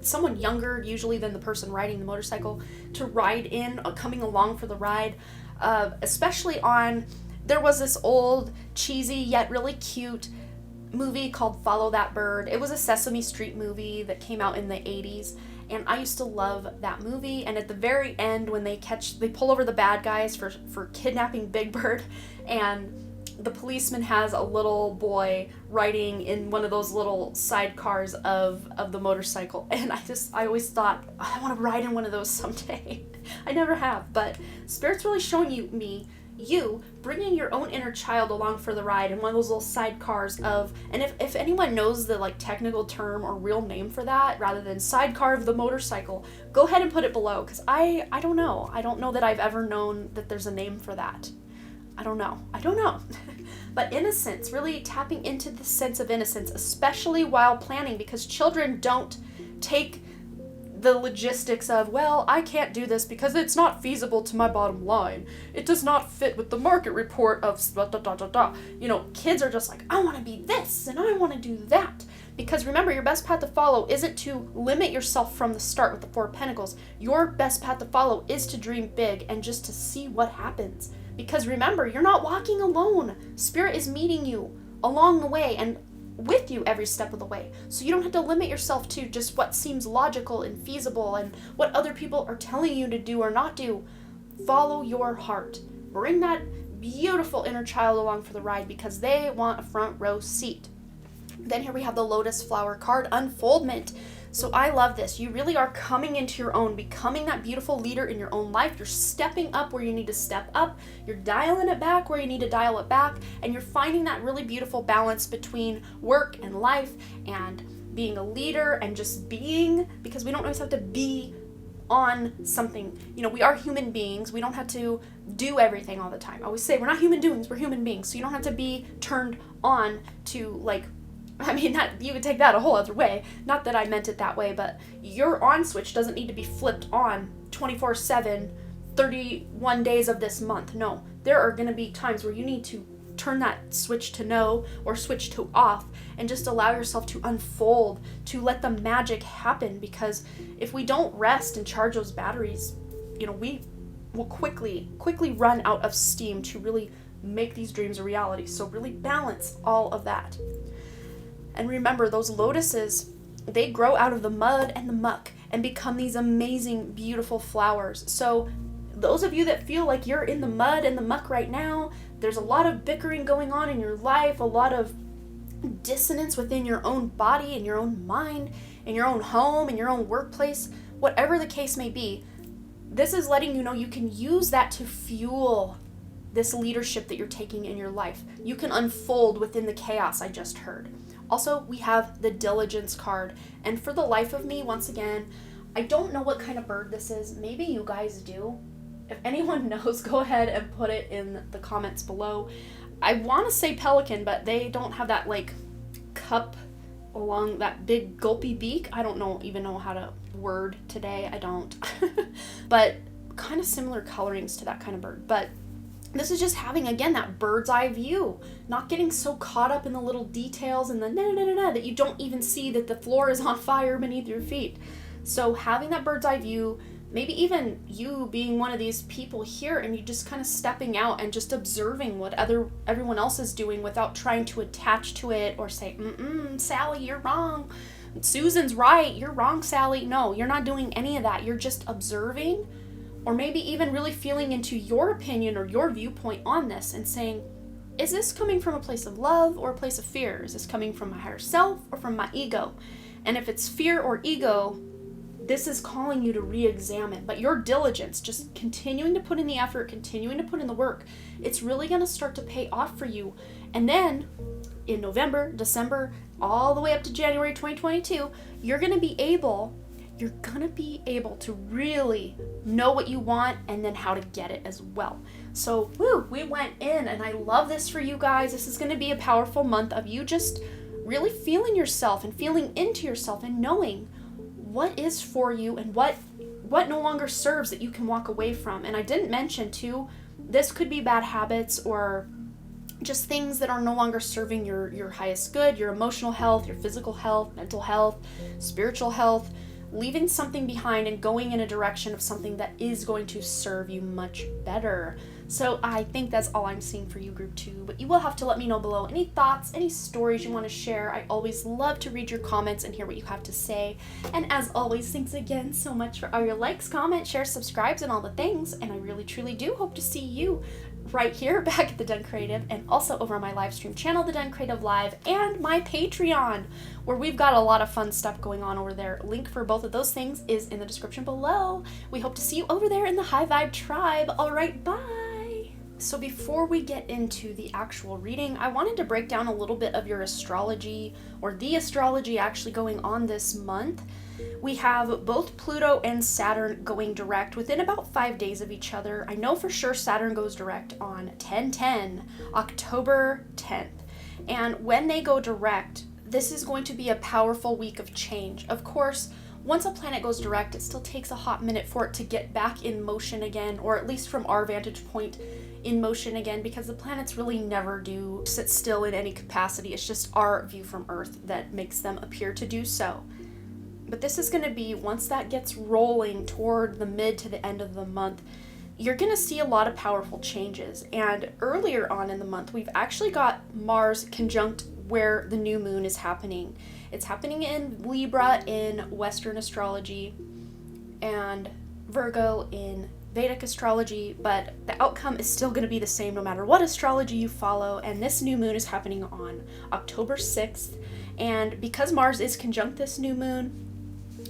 someone younger usually than the person riding the motorcycle to ride in, coming along for the ride. Especially on, there was this old cheesy yet really cute movie called Follow That Bird. It was a Sesame Street movie that came out in the 80s, and I used to love that movie. And at the very end, when they pull over the bad guys for kidnapping Big Bird, and the policeman has a little boy riding in one of those little sidecars of the motorcycle. And I always thought, I want to ride in one of those someday. I never have, but Spirit's really showing you bringing your own inner child along for the ride in one of those little sidecars of, and if anyone knows the like technical term or real name for that, rather than sidecar of the motorcycle, go ahead and put it below, because I don't know. I don't know that I've ever known that there's a name for that. I don't know. But innocence, really tapping into the sense of innocence, especially while planning, because children don't take the logistics of, well, I can't do this because it's not feasible to my bottom line. It does not fit with the market report of You know, kids are just like, I want to be this and I want to do that. Because remember, your best path to follow isn't to limit yourself from the start with the Four of Pentacles. Your best path to follow is to dream big and just to see what happens. Because remember, you're not walking alone. Spirit is meeting you along the way and with you every step of the way. So you don't have to limit yourself to just what seems logical and feasible and what other people are telling you to do or not do. Follow your heart. Bring that beautiful inner child along for the ride because they want a front row seat. Then here we have the Lotus Flower card, Unfoldment. So I love this. You really are coming into your own, becoming that beautiful leader in your own life. You're stepping up where you need to step up. You're dialing it back where you need to dial it back. And you're finding that really beautiful balance between work and life and being a leader and just being, because we don't always have to be on something. You know, we are human beings. We don't have to do everything all the time. I always say we're not human doings, we're human beings. So you don't have to be turned on to that you could take that a whole other way. Not that I meant it that way, but your on switch doesn't need to be flipped on 24/7, 31 days of this month. No, there are going to be times where you need to turn that switch to no or switch to off and just allow yourself to unfold, to let the magic happen. Because if we don't rest and charge those batteries, we will quickly run out of steam to really make these dreams a reality. So really balance all of that. And remember, those lotuses, they grow out of the mud and the muck and become these amazing, beautiful flowers. So those of you that feel like you're in the mud and the muck right now, there's a lot of bickering going on in your life, a lot of dissonance within your own body and your own mind, in your own home, in your own workplace, whatever the case may be, this is letting you know you can use that to fuel this leadership that you're taking in your life. You can unfold within the chaos I just heard. Also, we have the Diligence card. And for the life of me, once again, I don't know what kind of bird this is. Maybe you guys do. If anyone knows, go ahead and put it in the comments below. I want to say pelican, but they don't have that cup along that big gulpy beak. I don't even know how to word today. I don't. But kind of similar colorings to that kind of bird. But this is just having, again, that bird's eye view, not getting so caught up in the little details and the that you don't even see that the floor is on fire beneath your feet. So having that bird's eye view, maybe even you being one of these people here and you just kind of stepping out and just observing what everyone else is doing without trying to attach to it or say, Sally, you're wrong. Susan's right. You're wrong, Sally. No, you're not doing any of that. You're just observing, or maybe even really feeling into your opinion or your viewpoint on this and saying, is this coming from a place of love or a place of fear? Is this coming from my higher self or from my ego? And if it's fear or ego, this is calling you to re-examine. But your diligence, just continuing to put in the effort, continuing to put in the work, it's really going to start to pay off for you. And then in November, December, all the way up to January 2022, you're going to be able you're gonna be able to really know what you want and then how to get it as well. So, we went in, and I love this for you guys. This is gonna be a powerful month of you just really feeling yourself and feeling into yourself and knowing what is for you and what no longer serves that you can walk away from. And I didn't mention too, this could be bad habits or just things that are no longer serving your highest good, your emotional health, your physical health, mental health, spiritual health, leaving something behind and going in a direction of something that is going to serve you much better. So I think that's all I'm seeing for you, group 2, but you will have to let me know below any thoughts, any stories you want to share. I always love to read your comments and hear what you have to say. And as always, thanks again so much for all your likes, comments, shares, subscribes, and all the things. And I really truly do hope to see you right here back at The Done Creative, and also over on my live stream channel, The Done Creative Live, and my Patreon, where we've got a lot of fun stuff going on over there. Link for both of those things is in the description below. We hope to see you over there in the High Vibe Tribe. All right, bye. So before we get into the actual reading, I wanted to break down a little bit of your astrology, or the astrology actually going on this month. We have both Pluto and Saturn going direct within about 5 days of each other. I know for sure Saturn goes direct on 10/10, October 10th. And when they go direct, this is going to be a powerful week of change. Of course, once a planet goes direct, it still takes a hot minute for it to get back in motion again, or at least from our vantage point, in motion again, because the planets really never do sit still in any capacity. It's just our view from Earth that makes them appear to do so. But this is going to be, once that gets rolling toward the mid to the end of the month, you're going to see a lot of powerful changes. And earlier on in the month, we've actually got Mars conjunct where the new moon is happening. It's happening in Libra in Western astrology and Virgo in Vedic astrology, but the outcome is still going to be the same no matter what astrology you follow. And this new moon is happening on October 6th. And because Mars is conjunct this new moon,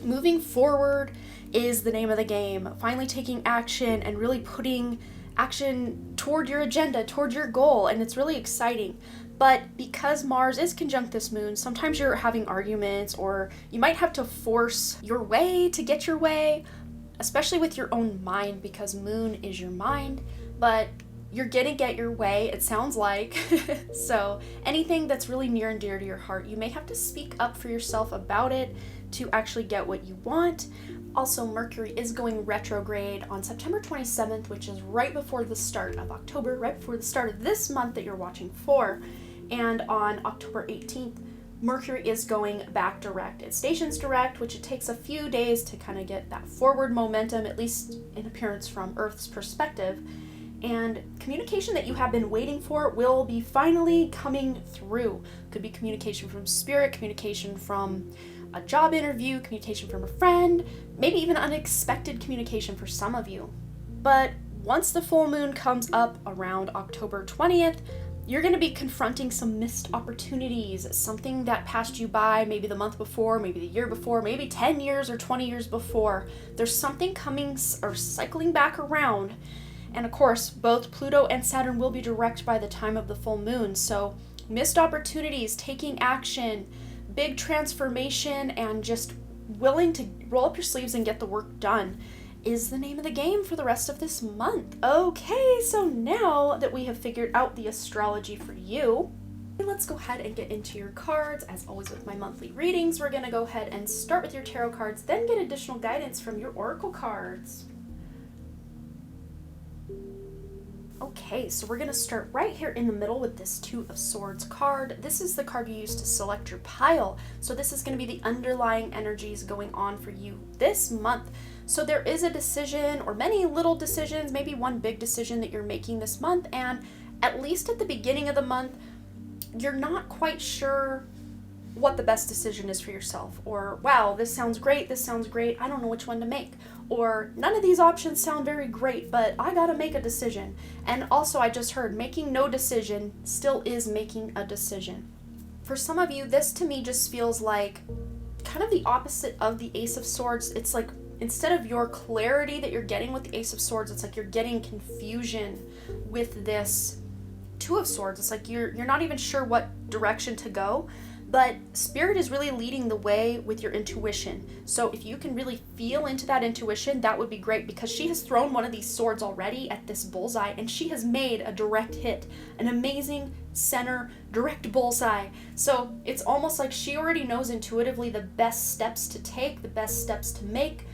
moving forward is the name of the game. Finally taking action and really putting action toward your agenda, toward your goal, and it's really exciting. But because Mars is conjunct this moon, sometimes you're having arguments, or you might have to force your way to get your way, especially with your own mind, because moon is your mind, but you're gonna get your way, it sounds like. So anything that's really near and dear to your heart, you may have to speak up for yourself about it to actually get what you want. Also, Mercury is going retrograde on September 27th, which is right before the start of October, right before the start of this month that you're watching for. And on October 18th, Mercury is going back direct. It stations direct, which it takes a few days to kind of get that forward momentum, at least in appearance from Earth's perspective. And communication that you have been waiting for will be finally coming through. Could be communication from spirit, communication from a job interview, communication from a friend, maybe even unexpected communication for some of you. But once the full moon comes up around October 20th, you're going to be confronting some missed opportunities, something that passed you by maybe the month before, maybe the year before, maybe 10 years or 20 years before. There's something coming or cycling back around. And of course, both Pluto and Saturn will be direct by the time of the full moon. So missed opportunities, taking action, big transformation, and just willing to roll up your sleeves and get the work done is the name of the game for the rest of this month. Okay, so now that we have figured out the astrology for you, let's go ahead and get into your cards. As always with my monthly readings, we're going to go ahead and start with your tarot cards, then get additional guidance from your oracle cards. Okay, so we're going to start right here in the middle with this Two of Swords card. This is the card you use to select your pile. So this is going to be the underlying energies going on for you this month. So there is a decision, or many little decisions, maybe one big decision that you're making this month, and at least at the beginning of the month, you're not quite sure what the best decision is for yourself, or wow, this sounds great, I don't know which one to make, or none of these options sound very great, but I gotta make a decision. And also, I just heard making no decision still is making a decision. For some of you, this to me just feels like kind of the opposite of the Ace of Swords. It's like instead of your clarity that you're getting with the Ace of Swords, it's like you're getting confusion with this Two of Swords. It's like you're not even sure what direction to go. But Spirit is really leading the way with your intuition. So if you can really feel into that intuition, that would be great, because she has thrown one of these swords already at this bullseye and she has made a direct hit, an amazing center direct bullseye. So it's almost like she already knows intuitively the best steps to take, the best steps to make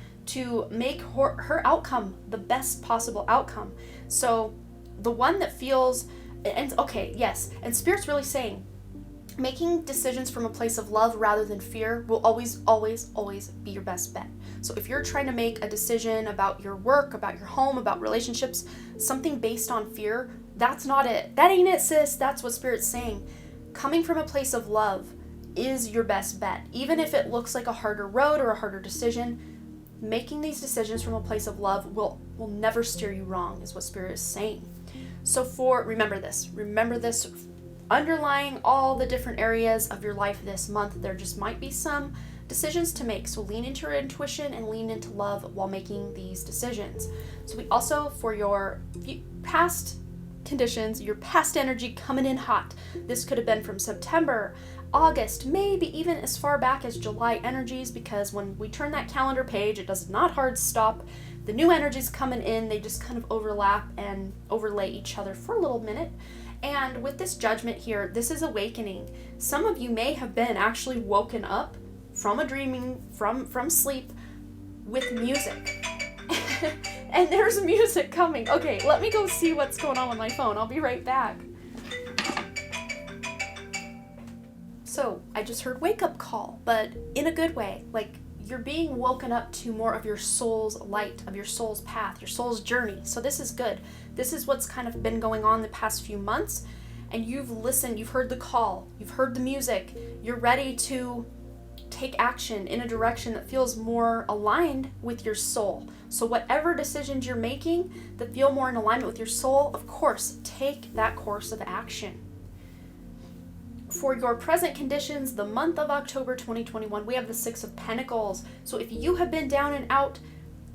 her outcome the best possible outcome. So the one that feels, and okay, yes, and Spirit's really saying, making decisions from a place of love rather than fear will always, always, always be your best bet. So if you're trying to make a decision about your work, about your home, about relationships, something based on fear, that's not it. That ain't it, sis. That's what Spirit's saying. Coming from a place of love is your best bet. Even if it looks like a harder road or a harder decision, making these decisions from a place of love will never steer you wrong, is what Spirit is saying. So remember this, underlying all the different areas of your life this month, there just might be some decisions to make. So lean into your intuition and lean into love while making these decisions. So we also, for your past conditions, your past energy coming in hot, this could have been from September, August, maybe even as far back as July energies, because when we turn that calendar page, it does not hard stop. The new energies coming in, they just kind of overlap and overlay each other for a little minute. And with this judgment here, this is awakening. Some of you may have been actually woken up from a dreaming, from sleep, with music. And there's music coming. Okay, let me go see what's going on with my phone. I'll be right back. So I just heard wake up call, but in a good way. Like, you're being woken up to more of your soul's light, of your soul's path, your soul's journey. So this is good. This is what's kind of been going on the past few months. And you've listened, you've heard the call, you've heard the music. You're ready to take action in a direction that feels more aligned with your soul. So whatever decisions you're making that feel more in alignment with your soul, of course, take that course of action. For your present conditions, the month of October 2021, we have the Six of Pentacles. So if you have been down and out,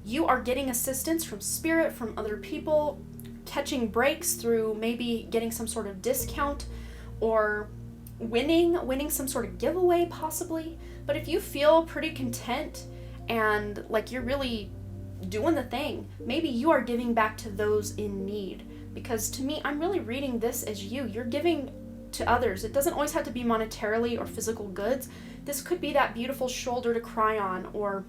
you are getting assistance from Spirit, from other people, catching breaks through maybe getting some sort of discount or winning some sort of giveaway possibly. But if you feel pretty content and like you're really doing the thing, maybe you are giving back to those in need. Because to me, I'm really reading this as you're giving to others. It doesn't always have to be monetarily or physical goods. This could be that beautiful shoulder to cry on, or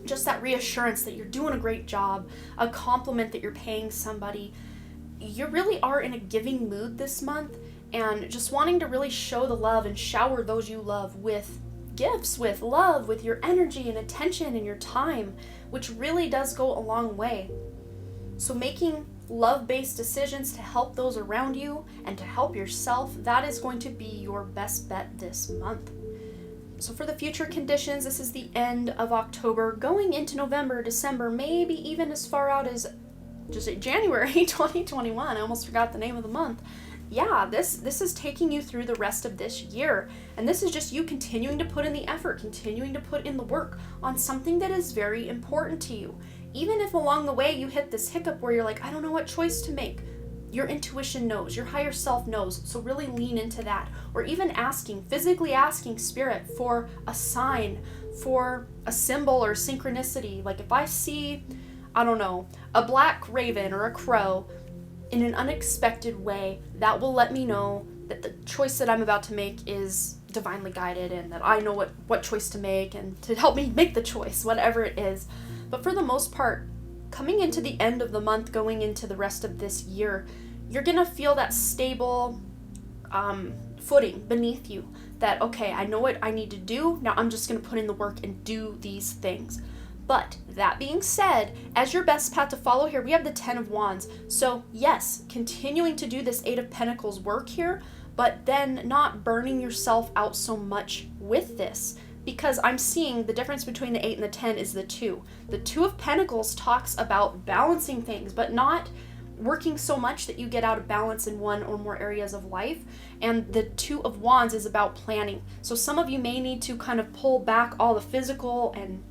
just that reassurance that you're doing a great job, a compliment that you're paying somebody. You really are in a giving mood this month, and just wanting to really show the love and shower those you love with gifts, with love, with your energy and attention and your time, which really does go a long way. So making love-based decisions to help those around you and to help yourself, that is going to be your best bet this month. So for the future conditions, this is the end of October, going into November, December, maybe even as far out as just January 2021. I almost forgot the name of the month. Yeah, this is taking you through the rest of this year. And this is just you continuing to put in the effort, continuing to put in the work on something that is very important to you. Even if along the way you hit this hiccup where you're like, I don't know what choice to make. Your intuition knows, your higher self knows, so really lean into that. Or even physically asking Spirit for a sign, for a symbol or synchronicity. Like if I see, I don't know, a black raven or a crow in an unexpected way, that will let me know that the choice that I'm about to make is divinely guided and that I know what choice to make and to help me make the choice, whatever it is. But for the most part, coming into the end of the month, going into the rest of this year, you're going to feel that stable footing beneath you. That, okay, I know what I need to do. Now I'm just going to put in the work and do these things. But that being said, as your best path to follow here, we have the Ten of Wands. So yes, continuing to do this Eight of Pentacles work here, but then not burning yourself out so much with this. Because I'm seeing the difference between the 8 and the 10 is the 2. The 2 of Pentacles talks about balancing things, but not working so much that you get out of balance in one or more areas of life. And the 2 of Wands is about planning. So some of you may need to kind of pull back all the physical and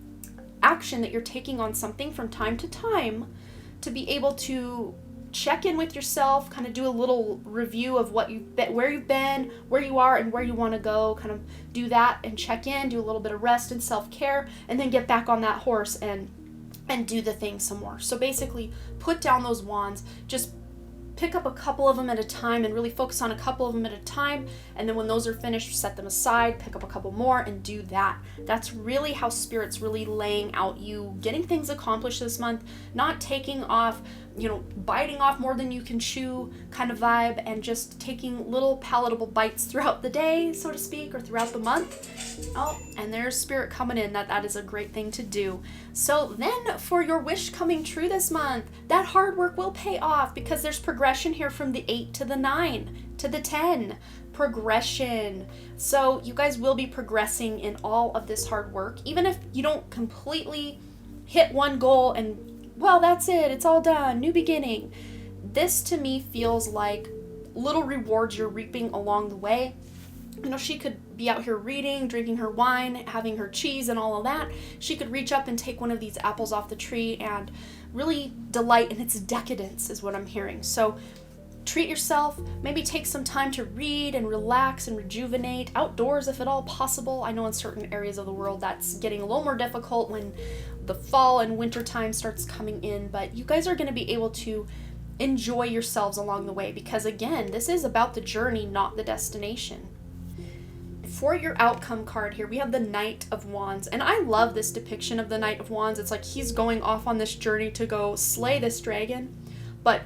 action that you're taking on something from time to time to be able to check in with yourself, kind of do a little review of what you've been, where you've been, where you are, and where you want to go. Kind of do that and check in, do a little bit of rest and self-care, and then get back on that horse and do the thing some more. So basically, put down those wands, just pick up a couple of them at a time and really focus on a couple of them at a time. And then when those are finished, set them aside, pick up a couple more and do that. That's really how Spirit's really laying out you getting things accomplished this month, not taking off, biting off more than you can chew kind of vibe, and just taking little palatable bites throughout the day, so to speak, or throughout the month. Oh, and there's Spirit coming in. That is a great thing to do. So then for your wish coming true this month, that hard work will pay off, because there's progression here from the 8 to the 9 to the 10. Progression. So you guys will be progressing in all of this hard work, even if you don't completely hit one goal and, well, that's it, it's all done, new beginning. This to me feels like little rewards you're reaping along the way. She could be out here reading, drinking her wine, having her cheese and all of that. She could reach up and take one of these apples off the tree and really delight in its decadence, is what I'm hearing. So treat yourself, maybe take some time to read and relax and rejuvenate outdoors if at all possible. I know in certain areas of the world that's getting a little more difficult when the fall and winter time starts coming in, but you guys are going to be able to enjoy yourselves along the way, because again, this is about the journey, not the destination. For your outcome card here, we have the Knight of Wands, and I love this depiction of the Knight of Wands. It's like he's going off on this journey to go slay this dragon, but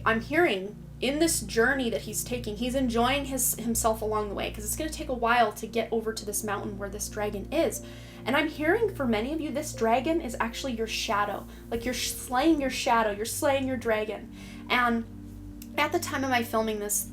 I'm hearing in this journey that he's taking, he's enjoying himself along the way, because it's going to take a while to get over to this mountain where this dragon is. And I'm hearing for many of you, this dragon is actually your shadow. Like you're slaying your shadow, you're slaying your dragon. And at the time of my filming this,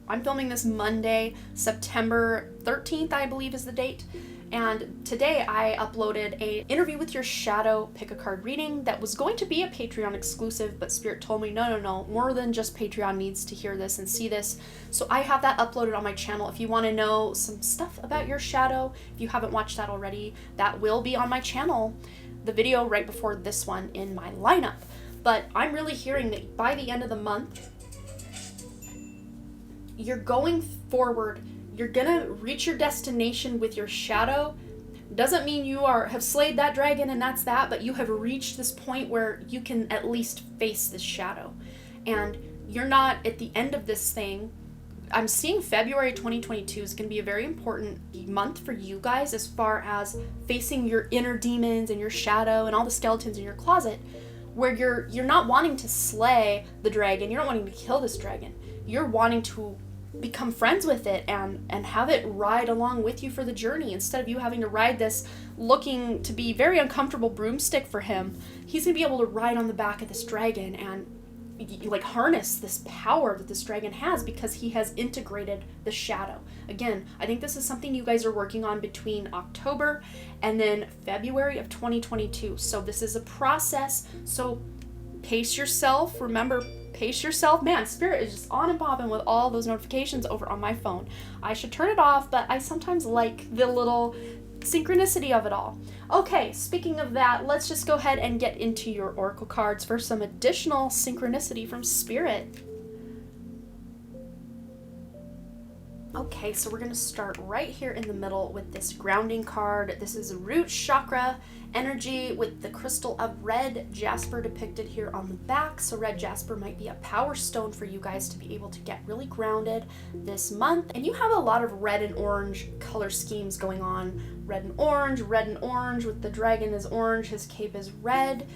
I'm filming this Monday, September 13th, I believe is the date. And today I uploaded an interview with your shadow pick a card reading that was going to be a Patreon exclusive, but Spirit told me, no, more than just Patreon needs to hear this and see this. So I have that uploaded on my channel. If you want to know some stuff about your shadow, if you haven't watched that already, that will be on my channel, the video right before this one in my lineup. But I'm really hearing that by the end of the month, you're going forward. You're gonna reach your destination with your shadow. Doesn't mean you have slayed that dragon and that's that, but you have reached this point where you can at least face this shadow. And you're not at the end of this thing. I'm seeing February 2022 is going to be a very important month for you guys as far as facing your inner demons and your shadow and all the skeletons in your closet, where you're not wanting to slay the dragon. You're not wanting to kill this dragon. You're wanting to become friends with it and have it ride along with you for the journey, instead of you having to ride this looking to be very uncomfortable broomstick for him. He's gonna be able to ride on the back of this dragon and like harness this power that this dragon has, because he has integrated the shadow. Again, I think this is something you guys are working on between October and then February of 2022. So this is a process. So pace yourself. Remember, pace yourself. Man, Spirit is just on and popping with all those notifications over on my phone. I should turn it off, but I sometimes like the little synchronicity of it all. Okay, speaking of that, let's just go ahead and get into your oracle cards for some additional synchronicity from Spirit. Okay, so we're going to start right here in the middle with this grounding card. This is root chakra energy with the crystal of red jasper depicted here on the back. So red jasper might be a power stone for you guys to be able to get really grounded this month. And you have a lot of red and orange color schemes going on. Red and orange with the dragon is orange, his cape is red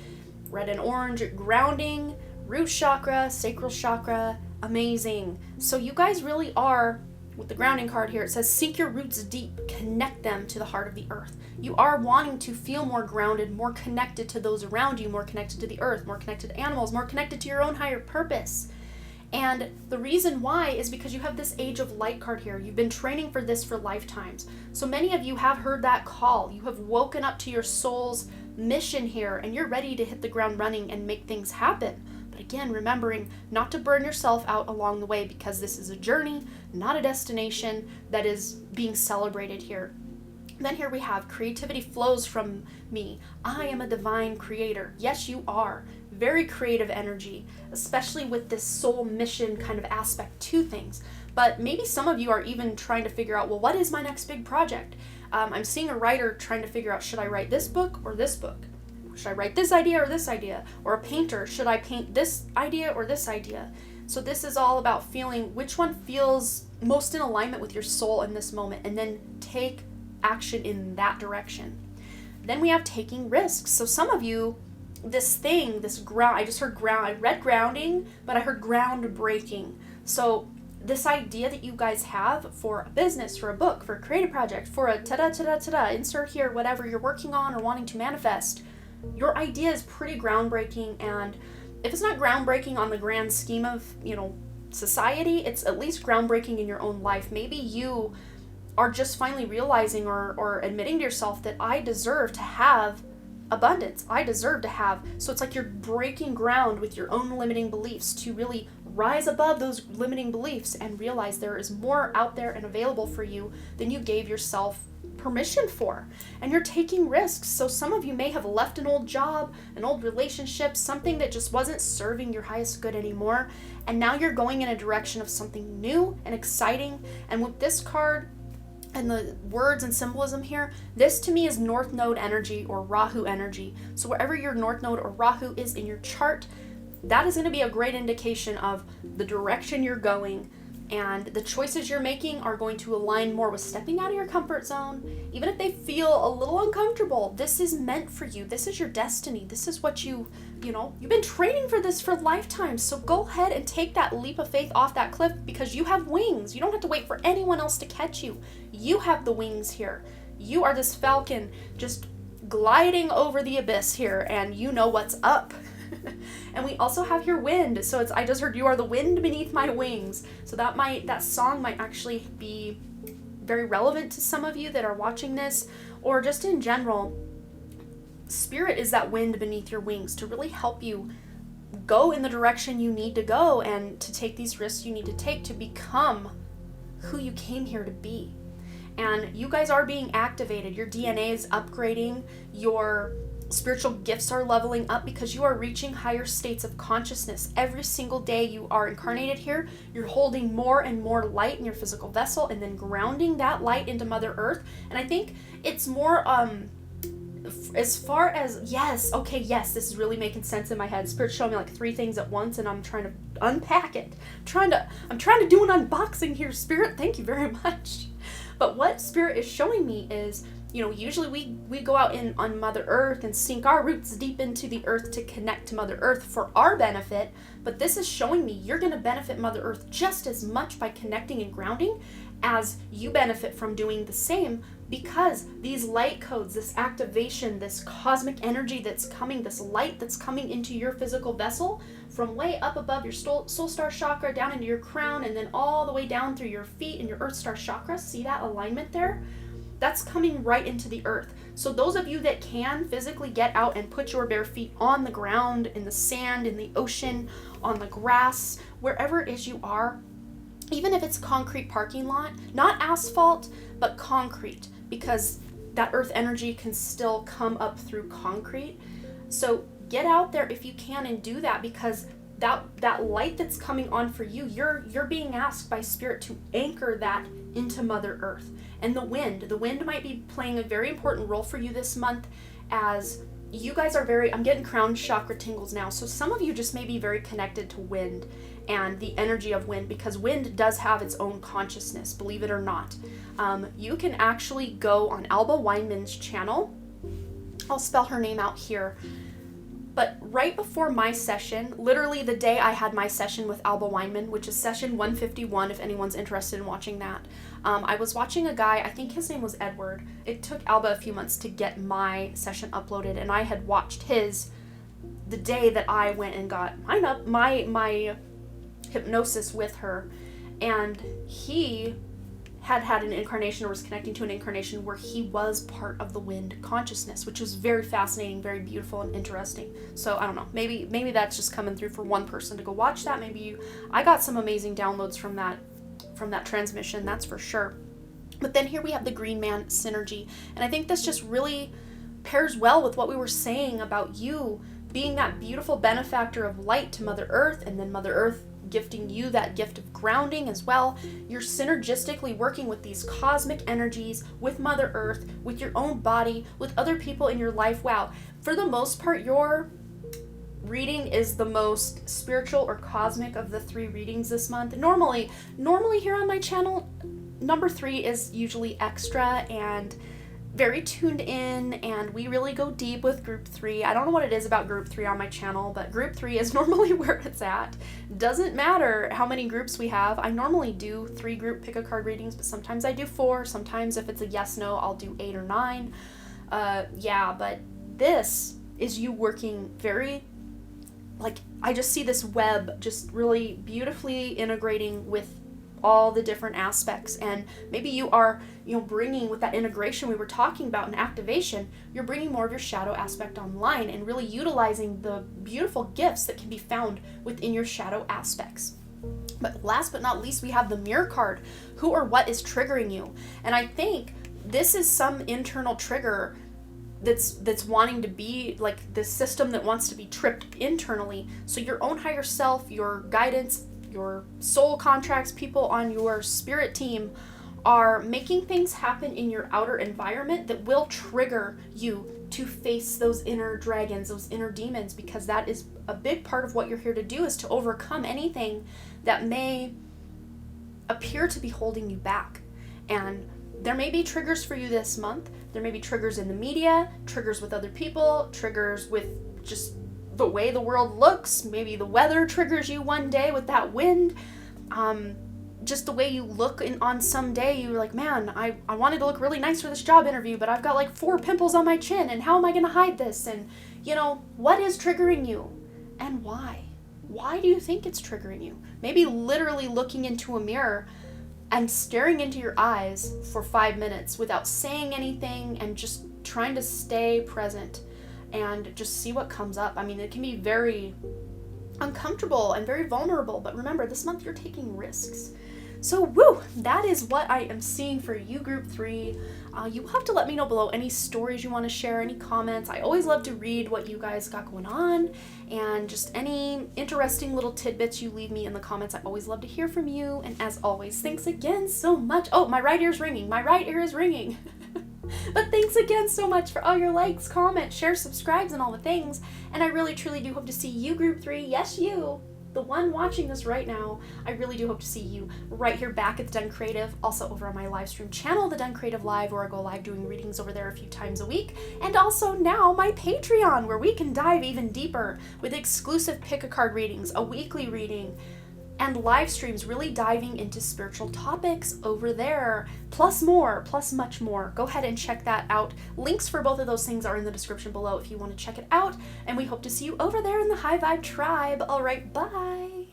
and orange, grounding, root chakra, sacral chakra, amazing. So you guys really are, with the grounding card here, it says seek your roots deep, connect them to the heart of the earth. You are wanting to feel more grounded, more connected to those around you, more connected to the earth, more connected to animals, more connected to your own higher purpose. And the reason why is because you have this Age of Light card here. You've been training for this for lifetimes. So many of you have heard that call. You have woken up to your soul's mission here, and you're ready to hit the ground running and make things happen. But again, remembering not to burn yourself out along the way, because this is a journey, not a destination that is being celebrated here. Then here we have creativity flows from me. I am a divine creator. Yes, you are. very creative energy, especially with this soul mission kind of aspect to things. But maybe some of you are even trying to figure out, well, what is my next big project? I'm seeing a writer trying to figure out, should I write this book or this book? Should I write this idea or this idea? Or a painter, should I paint this idea or this idea? So this is all about feeling which one feels most in alignment with your soul in this moment, and then take action in that direction. Then we have taking risks. So some of you, this ground, I just heard ground, I read grounding, but I heard groundbreaking. So this idea that you guys have for a business, for a book, for a creative project, for a ta-da, insert here, whatever you're working on or wanting to manifest, your idea is pretty groundbreaking. And if it's not groundbreaking on the grand scheme of, society, it's at least groundbreaking in your own life. Maybe you are just finally realizing or admitting to yourself that I deserve to have abundance. I deserve to have. So it's like you're breaking ground with your own limiting beliefs to really rise above those limiting beliefs and realize there is more out there and available for you than you gave yourself permission for. And you're taking risks. So some of you may have left an old job, an old relationship, something that just wasn't serving your highest good anymore. And now you're going in a direction of something new and exciting. And with this card, and the words and symbolism here, this to me is North Node energy or Rahu energy. So wherever your North Node or Rahu is in your chart, that is going to be a great indication of the direction you're going, and the choices you're making are going to align more with stepping out of your comfort zone. Even if they feel a little uncomfortable, this is meant for you. This is your destiny. This is what you've been training for this for lifetimes. So go ahead and take that leap of faith off that cliff, because you have wings. You don't have to wait for anyone else to catch you. You have the wings here. You are this falcon just gliding over the abyss here, and you know what's up. And we also have your wind. So I just heard, you are the wind beneath my wings. So that song might actually be very relevant to some of you that are watching this, or just in general. Spirit is that wind beneath your wings to really help you go in the direction you need to go, and to take these risks you need to take to become who you came here to be. And you guys are being activated. Your DNA is upgrading. Your spiritual gifts are leveling up, because you are reaching higher states of consciousness. Every single day you are incarnated here, you're holding more and more light in your physical vessel, and then grounding that light into Mother Earth. And I think it's more as far as, yes, this is really making sense in my head. Spirit's showing me like 3 things at once, and I'm trying to unpack it. I'm trying to do an unboxing here, Spirit. Thank you very much. But what Spirit is showing me is, usually we go out on Mother Earth and sink our roots deep into the earth to connect to Mother Earth for our benefit. But this is showing me you're going to benefit Mother Earth just as much by connecting and grounding as you benefit from doing the same, because these light codes, this activation, this cosmic energy that's coming, this light that's coming into your physical vessel from way up above your soul star chakra down into your crown, and then all the way down through your feet and your earth star chakra. See that alignment there? That's coming right into the earth. So those of you that can physically get out and put your bare feet on the ground, in the sand, in the ocean, on the grass, wherever it is you are, even if it's concrete parking lot, not asphalt, but concrete, because that earth energy can still come up through concrete. So get out there if you can and do that, because that light that's coming on for you, you're being asked by Spirit to anchor that into Mother Earth. And the wind might be playing a very important role for you this month, as you guys are I'm getting crown chakra tingles now. So some of you just may be very connected to wind and the energy of wind, because wind does have its own consciousness, believe it or not. You can actually go on Alba Weinman's channel. I'll spell her name out here. But right before my session, literally the day I had my session with Alba Weinman, which is session 151, if anyone's interested in watching that, I was watching a guy, I think his name was Edward. It took Alba a few months to get my session uploaded, and I had watched his the day that I went and got my hypnosis with her. And he had an incarnation, or was connecting to an incarnation where he was part of the wind consciousness, which was very fascinating, very beautiful and interesting. So I don't know, maybe that's just coming through for one person to go watch that. I got some amazing downloads from that transmission, that's for sure. But then here we have the Green Man synergy, and I think this just really pairs well with what we were saying about you being that beautiful benefactor of light to Mother Earth, and then Mother Earth gifting you that gift of grounding as well. You're synergistically working with these cosmic energies, with Mother Earth, with your own body, with other people in your life. Wow. For the most part, your reading is the most spiritual or cosmic of the 3 readings this month. Normally here on my channel, number 3 is usually extra and very tuned in, and we really go deep with group 3. I don't know what it is about group 3 on my channel, but group 3 is normally where it's at. Doesn't matter how many groups we have. I normally do 3 group pick a card readings, but sometimes I do 4. Sometimes if it's a yes no, I'll do 8 or 9. Yeah, but this is you working very, like, I just see this web just really beautifully integrating with all the different aspects. And maybe you are, bringing, with that integration we were talking about and activation, you're bringing more of your shadow aspect online and really utilizing the beautiful gifts that can be found within your shadow aspects. But last but not least, we have the Mirror card. Who or what is triggering you? And I think this is some internal trigger that's wanting to be like this system that wants to be tripped internally. So your own higher self, your guidance, your soul contracts, people on your spirit team are making things happen in your outer environment that will trigger you to face those inner dragons, those inner demons, because that is a big part of what you're here to do, is to overcome anything that may appear to be holding you back. And there may be triggers for you this month. There may be triggers in the media, triggers with other people, triggers with just the way the world looks. Maybe the weather triggers you one day with that wind. Just the way you look on some day, you're like, man, I wanted to look really nice for this job interview, but I've got like 4 pimples on my chin, and how am I going to hide this? And, what is triggering you and why? Why do you think it's triggering you? Maybe literally looking into a mirror and staring into your eyes for 5 minutes without saying anything and just trying to stay present and just see what comes up. I mean, it can be very uncomfortable and very vulnerable, but remember, this month you're taking risks. So, woo, that is what I am seeing for you, group 3. You will have to let me know below any stories you want to share, any comments. I always love to read what you guys got going on, and just any interesting little tidbits you leave me in the comments. I always love to hear from you, and as always, thanks again so much. Oh, my right ear is ringing. My right ear is ringing. But thanks again so much for all your likes, comments, shares, subscribes, and all the things. And I really, truly do hope to see you, group 3. Yes, you. The one watching this right now. I really do hope to see you right here back at the Done Creative, also over on my live stream channel, the Done Creative Live, where I go live doing readings over there a few times a week, and also now my Patreon, where we can dive even deeper with exclusive pick-a-card readings, a weekly reading, and live streams really diving into spiritual topics over there, plus more, plus much more. Go ahead and check that out. Links for both of those things are in the description below if you want to check it out, and we hope to see you over there in the High Vibe Tribe. All right, bye!